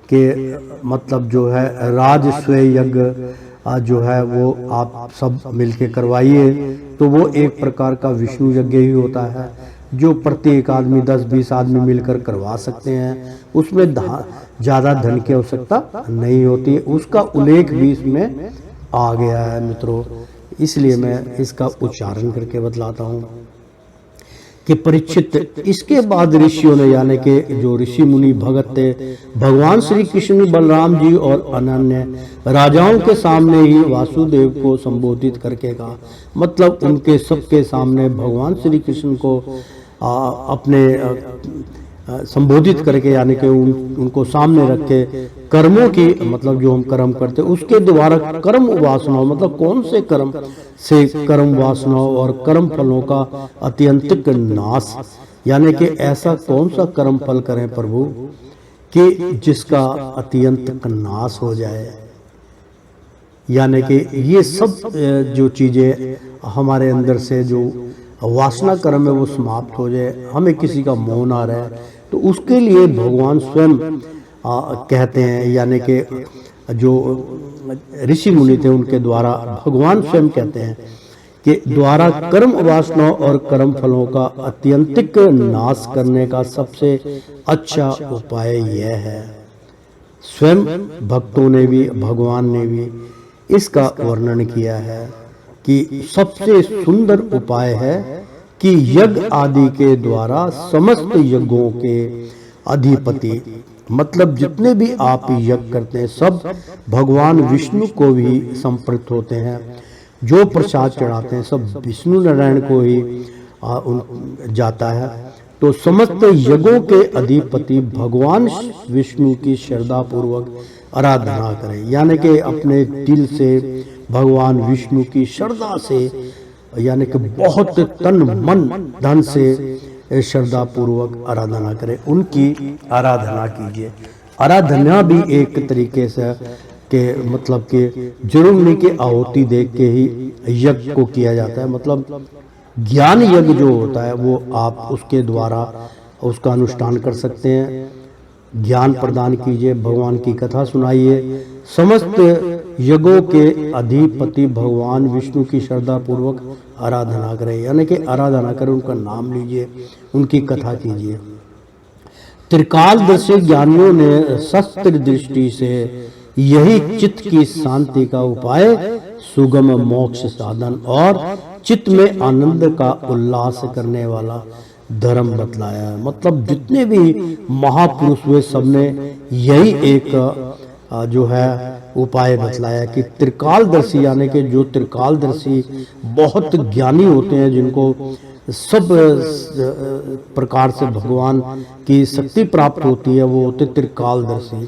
कि मतलब जो है राजस्व यज्ञ जो है वो आप सब मिलके करवाइए, तो वो एक प्रकार का विष्णु यज्ञ ही होता है, जो प्रत्येक आदमी 10-20 आदमी मिलकर करवा सकते हैं। उसमें ज़्यादा धन की आवश्यकता नहीं होती। उसका उल्लेख भी इसमें आ गया है मित्रों, इसलिए मैं इसका उच्चारण करके बतलाता हूँ कि परीक्षित, इसके बाद ऋषियों ने, यानी कि जो ऋषि मुनि भगत थे, भगवान श्री कृष्ण, बलराम जी और अन्य राजाओं के सामने ही वासुदेव को संबोधित करके कहा, मतलब उनके सबके सामने भगवान श्री कृष्ण को अपने संबोधित करके, यानी कि उनको सामने रख के कर्मों की, मतलब जो हम कर्म करते उसके द्वारा कर्म वासनाओं, मतलब कौन से कर्म से कर्म वासनाओं और कर्म फलों का अत्यंतिक नाश, यानी कि ऐसा कौन सा कर्म फल करें प्रभु कि जिसका अत्यंतिक नाश हो जाए। यानी कि ये सब जो चीज़ें हमारे अंदर से जो वासना कर्म है वो समाप्त हो जाए, हमें किसी का मोह ना रहे, तो उसके लिए भगवान स्वयं कहते हैं, यानी कि जो ऋषि मुनि थे उनके द्वारा भगवान स्वयं कहते हैं कि द्वारा कर्म वासनाओं और कर्म फलों का अत्यंतिक नाश करने का सबसे अच्छा उपाय यह है। स्वयं भक्तों ने भी, भगवान ने भी इसका वर्णन किया है कि सबसे सुंदर उपाय है कि यज्ञ आदि के द्वारा समस्त यज्ञों के अधिपति, मतलब जितने भी आप यज्ञ करते हैं सब भगवान विष्णु को भी संप्रीत होते हैं। जो प्रसाद चढ़ाते हैं सब विष्णु नारायण को ही जाता है। तो समस्त यज्ञों के अधिपति भगवान विष्णु की श्रद्धा पूर्वक आराधना करें, यानी कि अपने दिल से भगवान विष्णु की श्रद्धा से, यानी कि बहुत तन मन धन से श्रद्धा पूर्वक आराधना करें, उनकी आराधना कीजिए। आराधना भी एक तरीके से के मतलब कि जरूर नहीं कि आहुति देख के ही यज्ञ को किया जाता है, मतलब ज्ञान यज्ञ जो होता है वो आप उसके द्वारा उसका अनुष्ठान कर सकते हैं। ज्ञान प्रदान कीजिए, भगवान की कथा सुनाइए, समस्त यज्ञों के अधिपति भगवान विष्णु की श्रद्धा पूर्वक आराधना करें, यानी कि आराधना करें, उनका नाम लीजिए, उनकी कथा कीजिए। त्रिकालदर्शी ज्ञानियों ने शस्त्र दृष्टि से यही चित्त की शांति का उपाय, सुगम मोक्ष साधन और चित्त में आनंद का उल्लास करने वाला धर्म बतलाया है। मतलब जितने भी महापुरुष हुए सबने यही एक जो है उपाय बतलाया कि त्रिकालदर्शी, यानी कि जो त्रिकालदर्शी बहुत ज्ञानी होते हैं, जिनको सब प्रकार से भगवान की शक्ति प्राप्त होती है, वो होते त्रिकालदर्शी।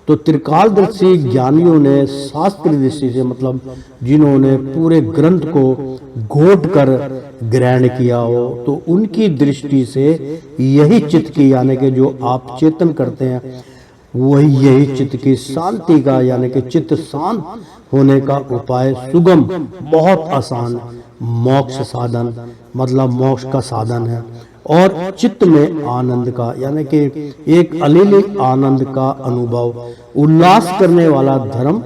तो त्रिकालदर्शी ज्ञानियों ने शास्त्र दृष्टि से, मतलब जिन्होंने पूरे ग्रंथ को घोट कर ग्रहण किया हो, तो उनकी दृष्टि से यही चित्त की, यानी कि जो आप चेतन करते हैं वही यही चित्त की शांति का, यानी कि चित्त शांत होने का उपाय, सुगम बहुत आसान मोक्ष साधन, मतलब मोक्ष का साधन है, और चित्त में आनंद का, यानी कि एक अलीली आनंद का अनुभव, उल्लास करने वाला धर्म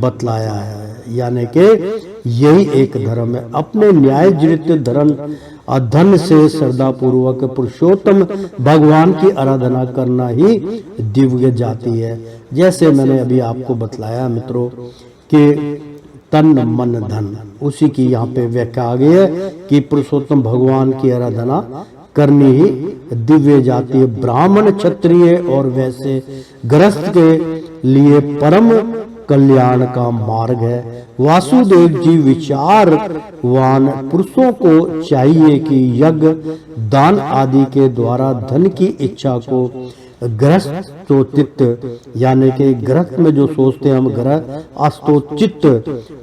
बतलाया है। यानी कि यही एक धर्म है। अपने न्यायोचित धन से श्रद्धा पूर्वक पुरुषोत्तम भगवान की आराधना करना ही दिव्य जाति है। जैसे मैंने अभी आपको बतलाया मित्रों कि तन मन धन, उसी की यहाँ पे व्याख्या आ गई है कि पुरुषोत्तम भगवान की आराधना करनी ही दिव्य जाति है। ब्राह्मण, क्षत्रिय और वैसे गृहस्थ के लिए परम कल्याण का मार्ग है। वासुदेव जी विचारवान पुरुषों को चाहिए कि यज्ञ, दान आदि के द्वारा धन की इच्छा को ग्रस्तोचित, यानी कि ग्रस्त में जो सोचते हैं हम, ग्रह अस्तोचित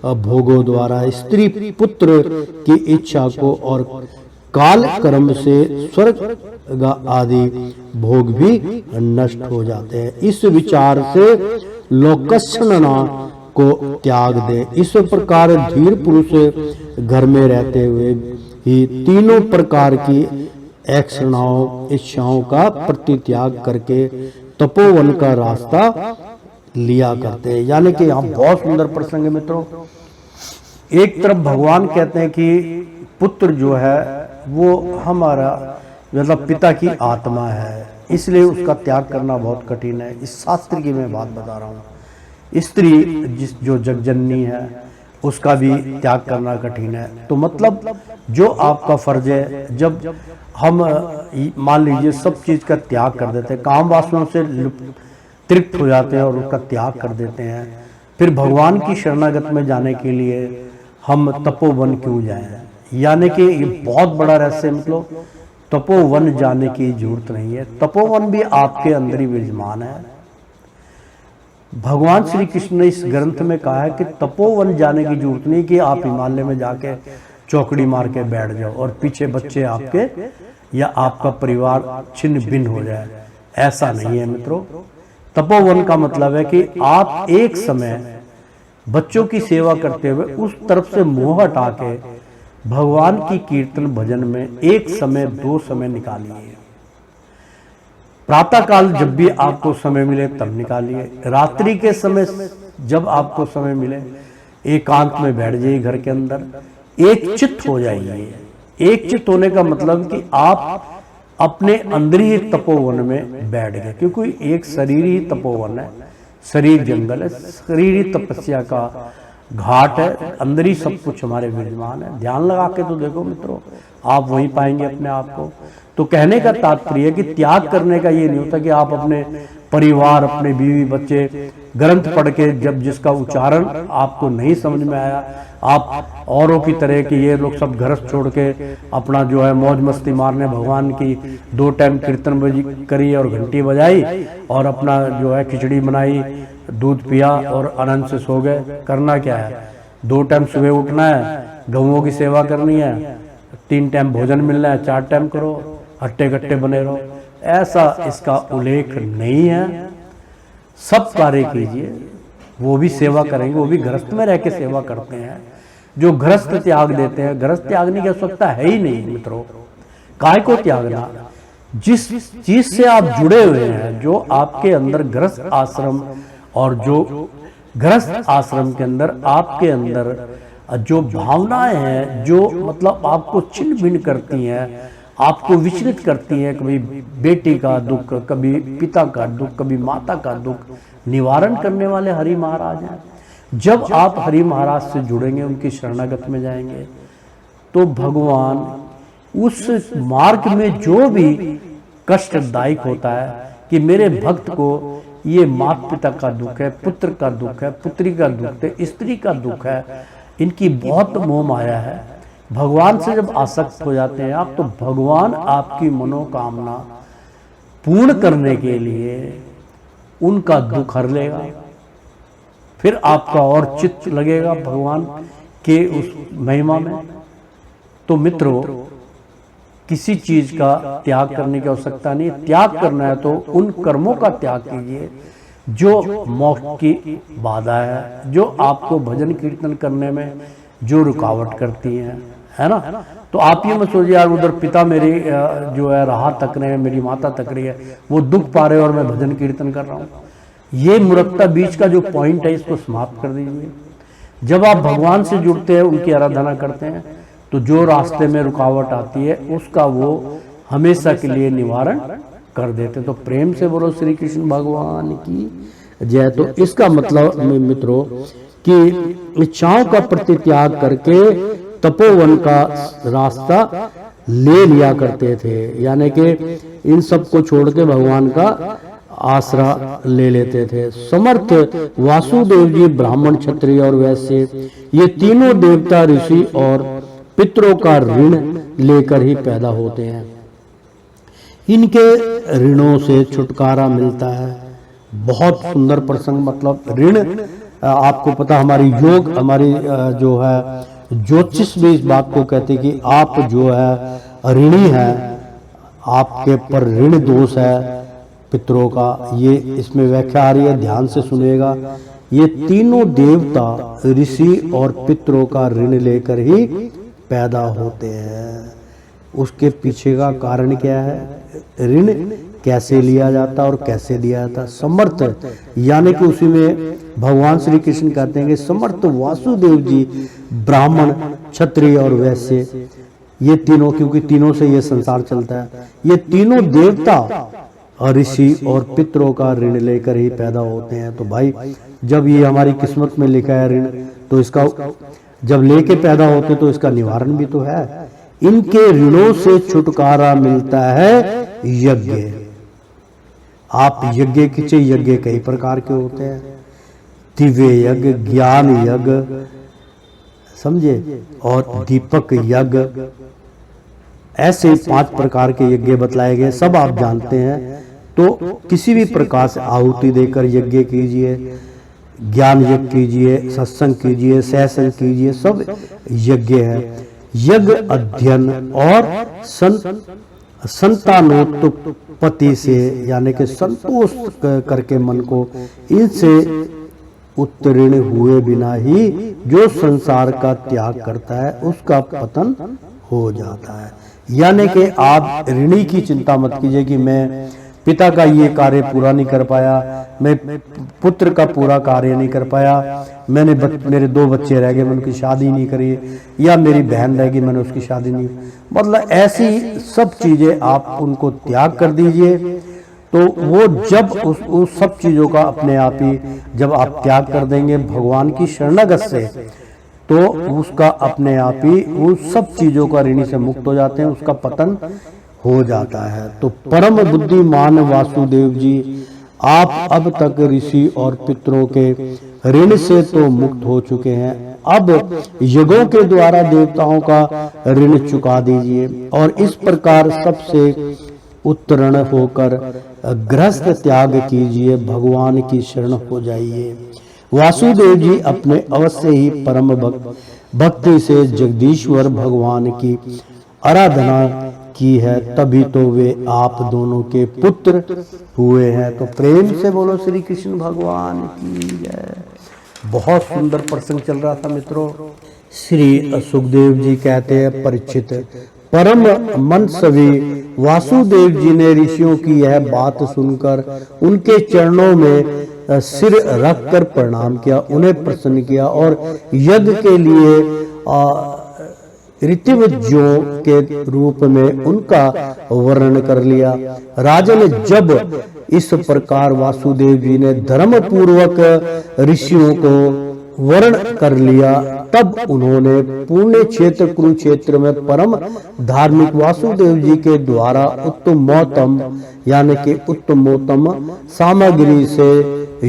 भोगों द्वारा स्त्री पुत्र की इच्छा को और काल कर्म से स्वर्ग आदि भोग भी नष्ट हो जाते हैं। इस विचार से लोकक्षणना को त्याग दे। इस प्रकार धीर पुरुष घर में रहते हुए ही तीनों प्रकार की ऐक्षणाओं, इच्छाओं का प्रतित्याग करके तपोवन का रास्ता लिया करते हैं। यानी कि यहाँ बहुत सुंदर प्रसंग है मित्रों। एक तरफ भगवान कहते हैं कि पुत्र जो है वो हमारा मतलब पिता की आत्मा है, इसलिए उसका त्याग करना बहुत कठिन है। इस शास्त्र की मैं बात बता रहा हूँ। स्त्री जो जगजननी है उसका भी त्याग करना कठिन है। तो मतलब जो आपका फर्ज है, जब हम मान लीजिए सब चीज का त्याग कर देते हैं, काम वासनाओं से तृप्त हो जाते हैं और उसका त्याग कर देते हैं, फिर भगवान की शरणागत में जाने के लिए हम तपोवन क्यों जाएं? यानी कि ये बहुत बड़ा रहस्य। मतलब तपोवन जाने की जरूरत नहीं है, तपोवन भी आपके अंदर ही विराजमान है। भगवान श्री कृष्ण ने इस ग्रंथ में कहा है कि तपोवन जाने की जरूरत नहीं कि आप हिमालय में जाके चौकड़ी मार के बैठ जाओ और पीछे बच्चे आपके या आपका परिवार छिन्न भिन्न हो जाए। ऐसा नहीं है मित्रों। तपोवन का मतलब है कि आप एक समय बच्चों की सेवा करते हुए उस तरफ से मोह हटा के भगवान की कीर्तन भजन में एक समय 2 समय निकालिए। प्रातः काल जब भी आपको समय मिले तब निकालिए, रात्रि के समय जब आपको समय मिले एकांत में बैठ जाइए, घर के अंदर एक चित्त हो जाइए। एक चित्त होने का मतलब कि आप अपने अंदर ही तपोवन में बैठ गए, क्योंकि एक शरीर ही तपोवन है, शरीर जंगल है, शरीर ही तपस्या का घाट है, अंदर ही सब कुछ हमारे विद्यमान है। ध्यान लगा के तो देखो मित्रों, आप वहीं पाएंगे अपने आप को। तो कहने का तात्पर्य है कि त्याग करने का ये नहीं होता कि आप अपने परिवार, अपने बीवी बच्चे ग्रंथ पढ़ के जब जिसका उच्चारण आपको नहीं समझ में आया, आप औरों की तरह कि ये लोग सब घर छोड़ के अपना जो है मौज मस्ती मारने भगवान की 2 टाइम कीर्तन करी और घंटी बजाई और अपना जो है खिचड़ी बनाई, दूध पिया और आनंद से सो गए। करना क्या है? 2 टाइम सुबह उठना है, गऊओं की सेवा करनी है, 3 टाइम भोजन मिलना है, 4 टाइम करो, हट्टे कट्टे बने रहो। ऐसा इसका उल्लेख नहीं है। सब कार्य कीजिए, वो भी सेवा करेंगे, वो भी गृहस्थ में रह के सेवा करते हैं। जो गृहस्थ त्याग देते हैं, गृहस्थ त्यागने की आवश्यकता है ही नहीं मित्रों। काय को त्यागना? जिस चीज से आप जुड़े हुए हैं, जो आपके अंदर गृहस्थ आश्रम और जो गृहस्थ आश्रम के अंदर आपके अंदर जो भावनाएं हैं, जो मतलब आपको छिन्न भिन्न करती हैं, आपको विचलित करती हैं, कभी बेटी का दुख, कभी पिता का दुख, कभी माता का दुख, निवारण करने वाले हरि महाराज हैं। जब आप हरि महाराज से जुड़ेंगे, उनकी शरणागत में जाएंगे, तो भगवान उस मार्ग में जो भी कष्टदायक होता है कि मेरे भक्त को ये माता पिता का दुख है, पुत्र का दुख है, पुत्री का दुख है, स्त्री का दुख है, इनकी बहुत मोह माया है। भगवान से जब आसक्त हो जाते हैं आप, तो भगवान आपकी मनोकामना पूर्ण करने के लिए उनका दुख हर लेगा। फिर आपका और चित्त लगेगा भगवान के उस महिमा में। तो मित्रों, किसी चीज का त्याग करने की आवश्यकता नहीं। त्याग करना है तो उन कर्मों का त्याग कीजिए जो मोक्ष की बाधा है, जो आपको भजन कीर्तन करने में जो रुकावट करती है ना। तो आप ये मत सोचिए यार उधर पिता मेरी जो है राह तक रहे हैं, मेरी माता तक रही है, वो दुख पा रहे और मैं भजन कीर्तन कर रहा हूँ। ये मूर्खता बीच का जो पॉइंट है, इसको समाप्त कर दीजिए। जब आप भगवान से जुड़ते हैं, उनकी आराधना करते हैं, तो जो रास्ते में रुकावट आती है उसका वो हमेशा के लिए निवारण कर देते। तो प्रेम से बोलो श्री कृष्ण भगवान की जय। तो इसका मतलब मित्रों कि इच्छाओं का परित्याग करके तपोवन का रास्ता ले लिया करते थे, यानी कि इन सब को छोड़ के भगवान का आसरा ले लेते थे। समर्थ वासुदेव जी ब्राह्मण, क्षत्रिय और वैश्य, ये तीनों देवता, ऋषि और पितरों का ऋण लेकर ही पैदा होते हैं। इनके ऋणों से छुटकारा मिलता है। बहुत सुंदर प्रसंग, मतलब ऋण, आपको पता हमारी योग, हमारी जो है ज्योतिष भी इस बात को कहते हैं कि आप जो है ऋणी हैं, आपके पर ऋण दोष है पितरों का। ये इसमें व्याख्या आ रही है, ध्यान से सुनिएगा। ये तीनों देवता, ऋषि और पितरों का ऋण लेकर ही पैदा होते हैं। उसके पीछे का कारण क्या है? ऋण कैसे लिया जाता और कैसे दिया जाता? समर्थ, यानी कि उसी में भगवान श्री कृष्ण कहते हैं कि समर्थ वासुदेव जी ब्राह्मण, क्षत्रिय और वैश्य, ये तीनों, क्योंकि तीनों से ये संसार चलता है, ये तीनों देवता, ऋषि और पितरों का ऋण लेकर ही पैदा होते हैं। तो भाई जब ये हमारी किस्मत में लिखा है ऋण, तो इसका जब लेके पैदा होते तो इसका निवारण भी तो है। इनके ऋणों से छुटकारा मिलता है यज्ञ। आप यज्ञ कीजिए। यज्ञ कई प्रकार के होते हैं, दिव्य यज्ञ, ज्ञान यज्ञ, समझे, और दीपक यज्ञ, ऐसे 5 प्रकार के यज्ञ बतलाए गए, सब आप जानते हैं। तो किसी भी प्रकार से आहुति देकर यज्ञ कीजिए, ज्ञान यज्ञ कीजिए, सत्संग कीजिए, सहसंग कीजिए, सब यज्ञ है। यज्ञ अध्ययन और संतानोत्पत्ति से, यानी कि संतोष करके मन को, इनसे उत्तीर्ण हुए बिना ही जो संसार का त्याग करता है उसका पतन हो जाता है। यानी कि आप ऋणी की चिंता मत कीजिए कि मैं पिता का ये कार्य पूरा नहीं कर पाया, मैं पुत्र का पूरा कार्य नहीं कर पाया, मेरे 2 बच्चे रह गए, मैंने उनकी शादी नहीं करी, या मेरी बहन रह गई, मैंने उसकी शादी नहीं। मतलब ऐसी सब चीजें आप उनको त्याग कर दीजिए। तो वो जब उस सब चीजों का अपने आप ही जब आप त्याग कर देंगे भगवान की शरणागत से, तो उसका अपने आप ही उन सब चीजों का ऋणी से मुक्त हो जाते हैं, उसका पतन हो जाता है। तो परम बुद्धिमान वासुदेव जी, आप अब तक ऋषि और पितरों के ऋण से तो मुक्त हो चुके हैं, अब यज्ञों के द्वारा देवताओं का ऋण चुका दीजिए और इस प्रकार सबसे उत्तीर्ण होकर गृहस्थ त्याग कीजिए, भगवान की शरण हो जाइए। वासुदेव जी अपने अवश्य ही परम भक्ति से जगदीश्वर भगवान की आराधना की है, तभी तो वे आप दोनों के पुत्र हुए हैं। तो प्रेम से बोलो श्री कृष्ण भगवान की जय। बहुत सुंदर प्रसंग चल रहा था मित्रों। श्री सुखदेव जी कहते हैं, परीक्षित परम मनस्वी वासुदेव जी ने ऋषियों की यह बात सुनकर उनके चरणों में सिर रखकर प्रणाम किया, उन्हें प्रसन्न किया और यज्ञ के लिए ऋत्विजों के रूप में उनका वर्णन कर लिया। राजन, जब इस प्रकार वासुदेव जी ने धर्म पूर्वक ऋषियों को वर्ण कर लिया, तब उन्होंने पुण्य क्षेत्र कुरुक्षेत्र में परम धार्मिक वासुदेव जी के द्वारा उत्तमोत्तम यानी कि उत्तमोत्तम सामग्री से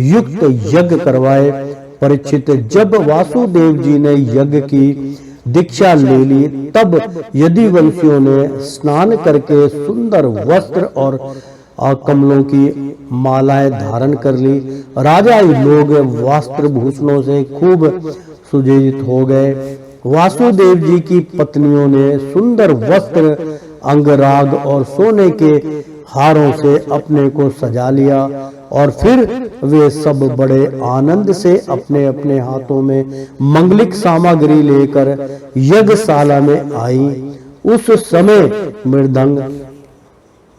युक्त यज्ञ करवाए। परीक्षित, जब वासुदेव जी ने यज्ञ की दीक्षा ले ली, तब यदुवंशियों ने स्नान करके सुंदर वस्त्र और कमलों की मालाएं धारण कर ली। राजा लोग वस्त्र भूषणों से खूब सुजीवित हो गए। वासुदेव जी की पत्नियों ने सुंदर वस्त्र, अंगराग और सोने के हारों से अपने को सजा लिया और फिर वे सब बड़े आनंद से अपने अपने हाथों में मंगलिक सामग्री लेकर यज्ञशाला में आई। उस समय मृदंग,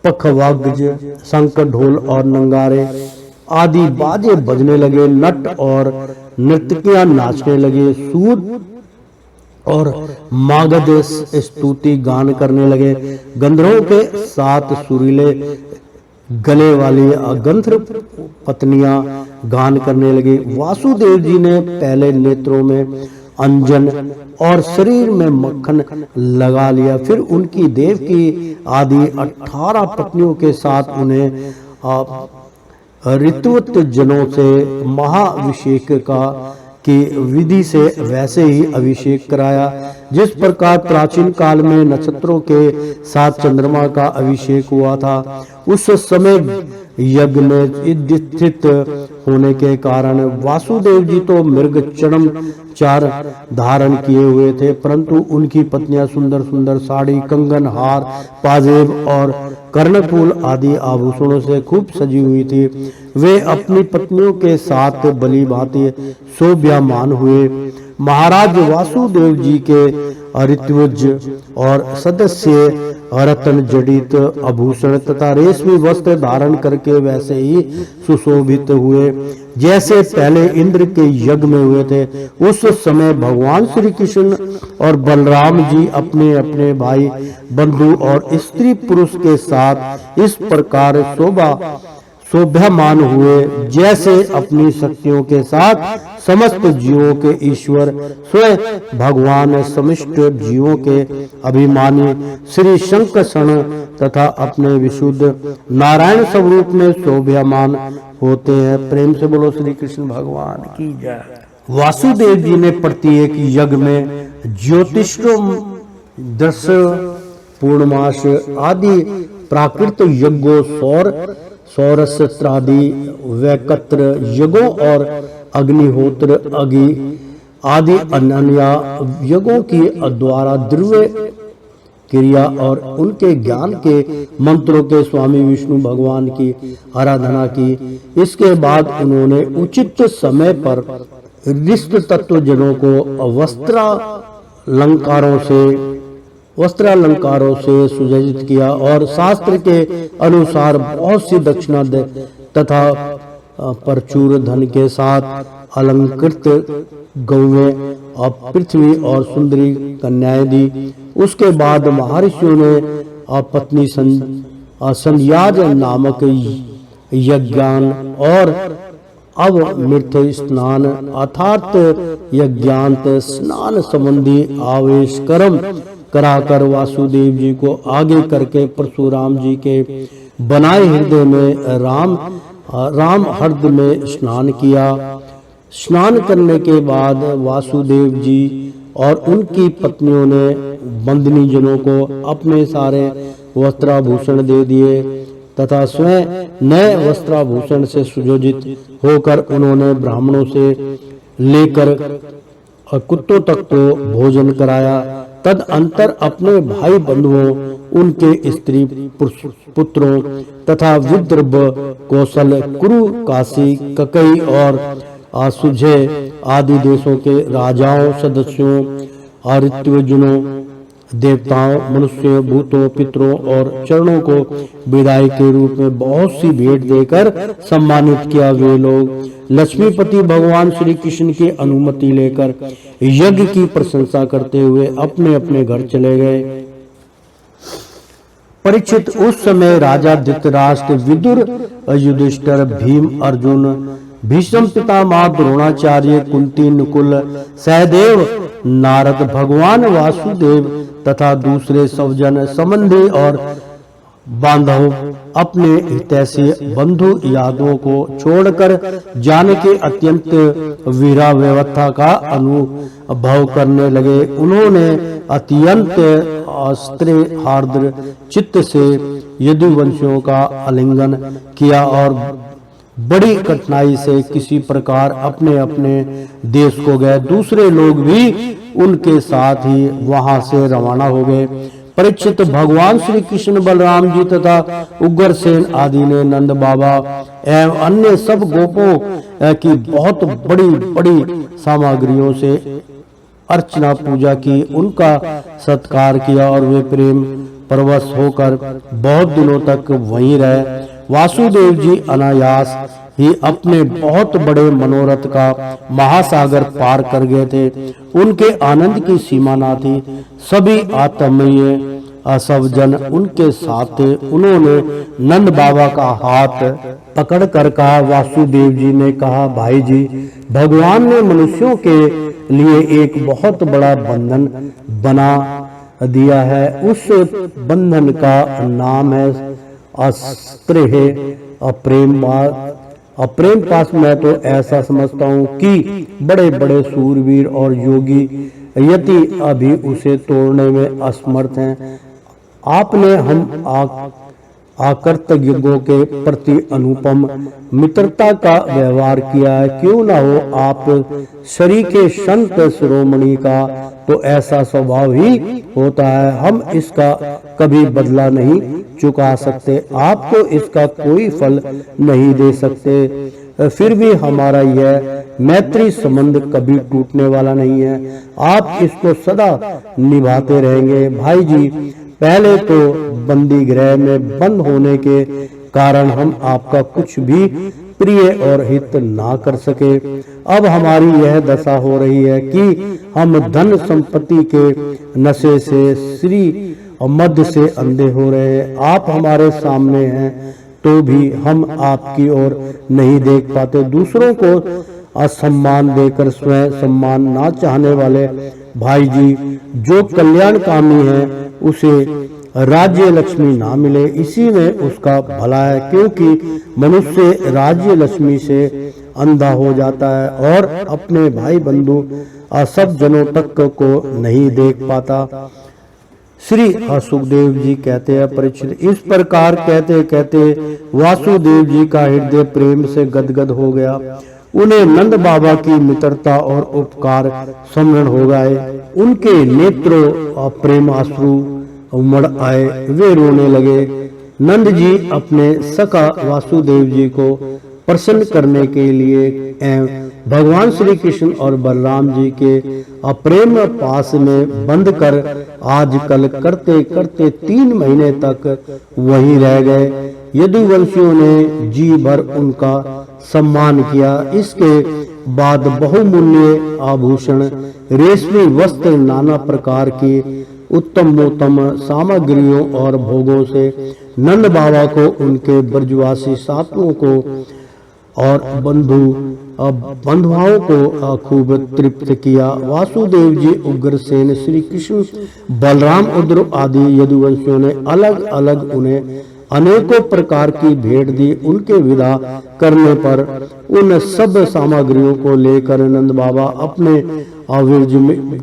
पखवाद्य, शंख, ढोल और नंगारे आदि बाजे बजने लगे, नट और नर्तकियां नाचने लगे, सूर और मागध स्तुति गान करने लगे, गंधर्वों के साथ सुरीले गले वाली गंधर्व पत्नियां गान करने लगी। वासुदेव जी ने पहले नेत्रों में अंजन और शरीर में मक्खन लगा लिया, फिर उनकी देव की आदि 18 पत्नियों के साथ उन्हें ऋत्विज जनों से महाभिषेक की विधि से वैसे ही अभिषेक कराया, जिस प्रकार प्राचीन काल में नक्षत्रों के साथ चंद्रमा का अभिषेक हुआ था। उस समय यज्ञ में स्थित होने के कारण वासुदेव जी तो मृग चरम चार धारण किए हुए थे, परंतु उनकी पत्नियां सुंदर सुंदर साड़ी, कंगन, हार, पाजेब और कर्णफूल आदि आभूषणों से खूब सजी हुई थी। वे अपनी पत्नियों के साथ भली भांति शोभायमान हुए। महाराज वासुदेव जी के ऋत्विज और सदस्य रत्न जड़ित आभूषण तथा रेशमी वस्त्र धारण करके वैसे ही सुशोभित हुए जैसे पहले इंद्र के यज्ञ में हुए थे। उस समय भगवान श्री कृष्ण और बलराम जी अपने अपने भाई, बंधु और स्त्री पुरुष के साथ इस प्रकार शोभायमान हुए जैसे अपनी शक्तियों के साथ समस्त जीवों के ईश्वर स्वयं भगवान समस्त जीवों के अभिमानी श्री शंकरषण तथा अपने विशुद्ध नारायण स्वरूप में शोभायमान होते हैं। प्रेम से बोलो श्री कृष्ण भगवान की जय। वासुदेव जी ने प्रत्येक यज्ञ में ज्योतिषों, दस पूर्णमास आदि प्राकृत यज्ञों, सौरस्त्रादि वैकत्र यज्ञों और अग्निहोत्र आदि अन्य यज्ञों की द्वारा द्रव्य क्रिया और उनके ज्ञान के मंत्रों के स्वामी विष्णु भगवान की आराधना की। इसके बाद उन्होंने उचित समय पर ऋष्ट तत्वजनों को वस्त्रालंकारों से सुसज्जित किया और शास्त्र के अनुसार बहुत सी दक्षिणा तथा प्रचुर धन के साथ अलंकृत गौवें और पृथ्वी और सुंदरी कन्याएं दी। उसके बाद महर्षियों ने पत्नी संध्याज नामक यज्ञान और अवमृत स्नान अर्थात यज्ञांत स्नान संबंधी आवेश कर्म कराकर वासुदेव जी को आगे करके परशुराम जी के बनाए हृदय में राम हृदय में स्नान किया। स्नान करने के बाद वासुदेव जी और उनकी पत्नियों ने बंदनी जनों को अपने सारे वस्त्राभूषण दे दिए तथा स्वयं नए वस्त्राभूषण से सुयोजित होकर उन्होंने ब्राह्मणों से लेकर कुत्तों तक को भोजन कराया। तदअंतर अपने भाई बंधुओं, उनके स्त्री पुत्रों तथा विदर्भ, कौशल, कुरु, काशी, ककई और सुझे आदि देशों के राजाओं, सदस्यों, ऋत्विजों, देवताओं, मनुष्यों, भूतों, पितरों और चरणों को विदाई के रूप में बहुत सी भेंट देकर सम्मानित किया। वे लोग लक्ष्मीपति भगवान श्री कृष्ण की अनुमति लेकर यज्ञ की प्रशंसा करते हुए अपने अपने घर चले गए। परीक्षित, उस समय राजा धृतराष्ट्र, विदुर, युधिष्ठिर, भीम, अर्जुन, भीष्म पितामह, द्रोणाचार्य, कुंती, नकुल, सहदेव, नारद, भगवान वासुदेव तथा दूसरे सवजन, संबंधी और बांधव अपने हितैषी बंधु यादवों को छोड़कर जाने के अत्यंत वीरा व्यवस्था का अनुभव करने लगे। उन्होंने अत्यंत आर्द्र चित्त से यदुवंशियों का आलिंगन किया और बड़ी कठिनाई से किसी प्रकार अपने अपने देश को गए। दूसरे लोग भी उनके साथ ही वहां से रवाना हो गए। परीक्षित, भगवान श्री कृष्ण, बलराम जी तथा उग्रसेन आदि ने नंद बाबा एवं अन्य सब गोपों की बहुत बड़ी बड़ी सामग्रियों से अर्चना पूजा की, उनका सत्कार किया और वे प्रेम परवश होकर बहुत दिनों तक वहीं रहे। वासुदेव जी अनायास ही अपने बहुत बड़े मनोरथ का महासागर पार कर गए थे। उनके आनंद की सीमा न थी। सभी आत्मीय सवजन उनके साथ थे। उन्होंने नंद बाबा का हाथ पकड़ कर कहा, वासुदेव जी ने कहा, भाई जी, भगवान ने मनुष्यों के लिए एक बहुत बड़ा बंधन बना दिया है। उस बंधन का नाम है अस्त्र है प्रेम पास। मैं तो ऐसा समझता हूँ कि बड़े बड़े सूरवीर और योगी यति अभी उसे तोड़ने में असमर्थ हैं। आपने हम आकर्तज्ञों के प्रति अनुपम मित्रता का व्यवहार किया है। क्यों ना हो आप शरीके संत शिरोमणि का तो ऐसा स्वभाव ही होता है। हम इसका कभी बदला नहीं चुका सकते, आपको इसका कोई फल नहीं दे सकते। फिर भी हमारा यह मैत्री संबंध कभी टूटने वाला नहीं है। आप इसको सदा निभाते रहेंगे। भाई जी, पहले तो बंदी गृह में बंद होने के कारण हम आपका कुछ भी प्रिय और हित ना कर सके। अब हमारी यह दशा हो रही है कि हम धन संपत्ति के नशे से श्री और मध्य से अंधे हो रहे हैं। आप हमारे सामने हैं तो भी हम आपकी ओर नहीं देख पाते। दूसरों को असम्मान देकर स्वयं सम्मान ना चाहने वाले भाई जी, जो कल्याणकामी है उसे राज्य लक्ष्मी ना मिले, इसी में उसका भला है। क्योंकि मनुष्य राज्य लक्ष्मी से अंधा हो जाता है और अपने भाई बंधु सब जनों तक को नहीं देख पाता। श्री सुखदेव जी कहते हैं, परीक्षित, इस प्रकार कहते कहते वासुदेव जी का हृदय प्रेम से गदगद हो गया। उन्हें नंद बाबा की मित्रता और उपकार स्मरण हो गए। उनके नेत्रों प्रेमाश्रु उमड़ आए, वे रोने लगे। नंद जी अपने सखा वासुदेव जी को प्रसन्न करने के लिए एवं भगवान श्री कृष्ण और बलराम जी के अप्रेम पास में बंद कर आजकल करते करते 3 महीने तक वहीं रह गए। यदुवंशियों ने जी भर उनका सम्मान किया। इसके बाद बहुमूल्य आभूषण, रेशमी वस्त्र, नाना प्रकार की उत्तमोत्तम सामग्रियों और भोगों से नंद बाबा को, उनके ब्रजवासी साथियों को और बंधुओं को खूब तृप्त किया। वासुदेव जी, उग्रसेन, श्री कृष्ण, बलराम, उद्र आदि यदुवंशियों ने अलग अलग उन्हें अनेकों प्रकार की भेंट दी। उनके विदा करने पर उन सब सामग्रियों को लेकर नंद बाबा अपने आविर्ज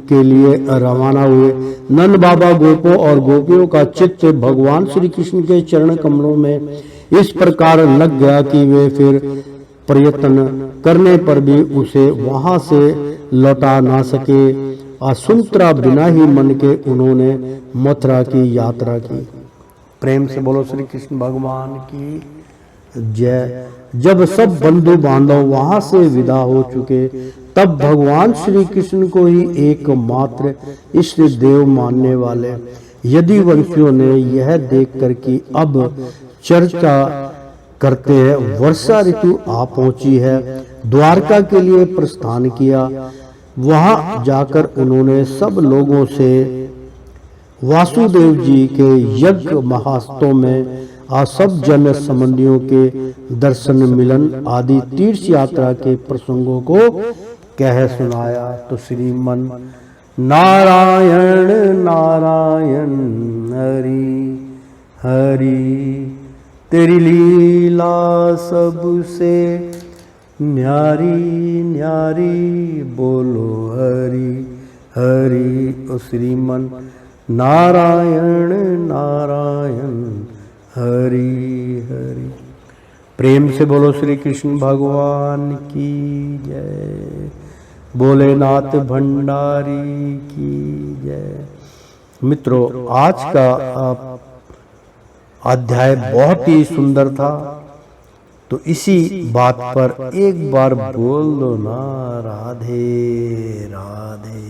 के लिए रवाना हुए। नंद बाबा गोपों और गोपियों का चित्त भगवान श्री कृष्ण के चरण कमलों में इस प्रकार लग गया कि वे फिर प्रयत्न करने पर भी उसे वहां से लौटा ना सके। असुंतरा बिना ही मन के उन्होंने मथुरा की यात्रा की। प्रेम से बोलो श्री कृष्ण भगवान की जय। जब सब बंधु बांधव वहां से विदा हो चुके, तब भगवान श्री कृष्ण को ही एकमात्र इष्ट देव मानने वाले यदुवंशियों ने यह देखकर कि अब चर्चा करते हैं वर्षा ऋतु आ पहुंची है, द्वारका के लिए प्रस्थान किया। वहां जाकर उन्होंने सब लोगों से वासुदेव जी के यज्ञ महास्तों में सब जन संबंधियों के दर्शन, मिलन आदि तीर्थ यात्रा के प्रसंगों को कह सुनाया। तो श्रीमन नारायण नारायण हरि हरि, तेरी लीला सबसे न्यारी न्यारी, बोलो हरि हरि। ओ श्रीमन नारायण नारायण हरि हरि। प्रेम से बोलो श्री कृष्ण भगवान की जय। भोलेनाथ भंडारी की जय। मित्रों, आज का अध्याय बहुत ही सुंदर था। तो इसी बात पर एक बार बोल दो ना, राधे राधे।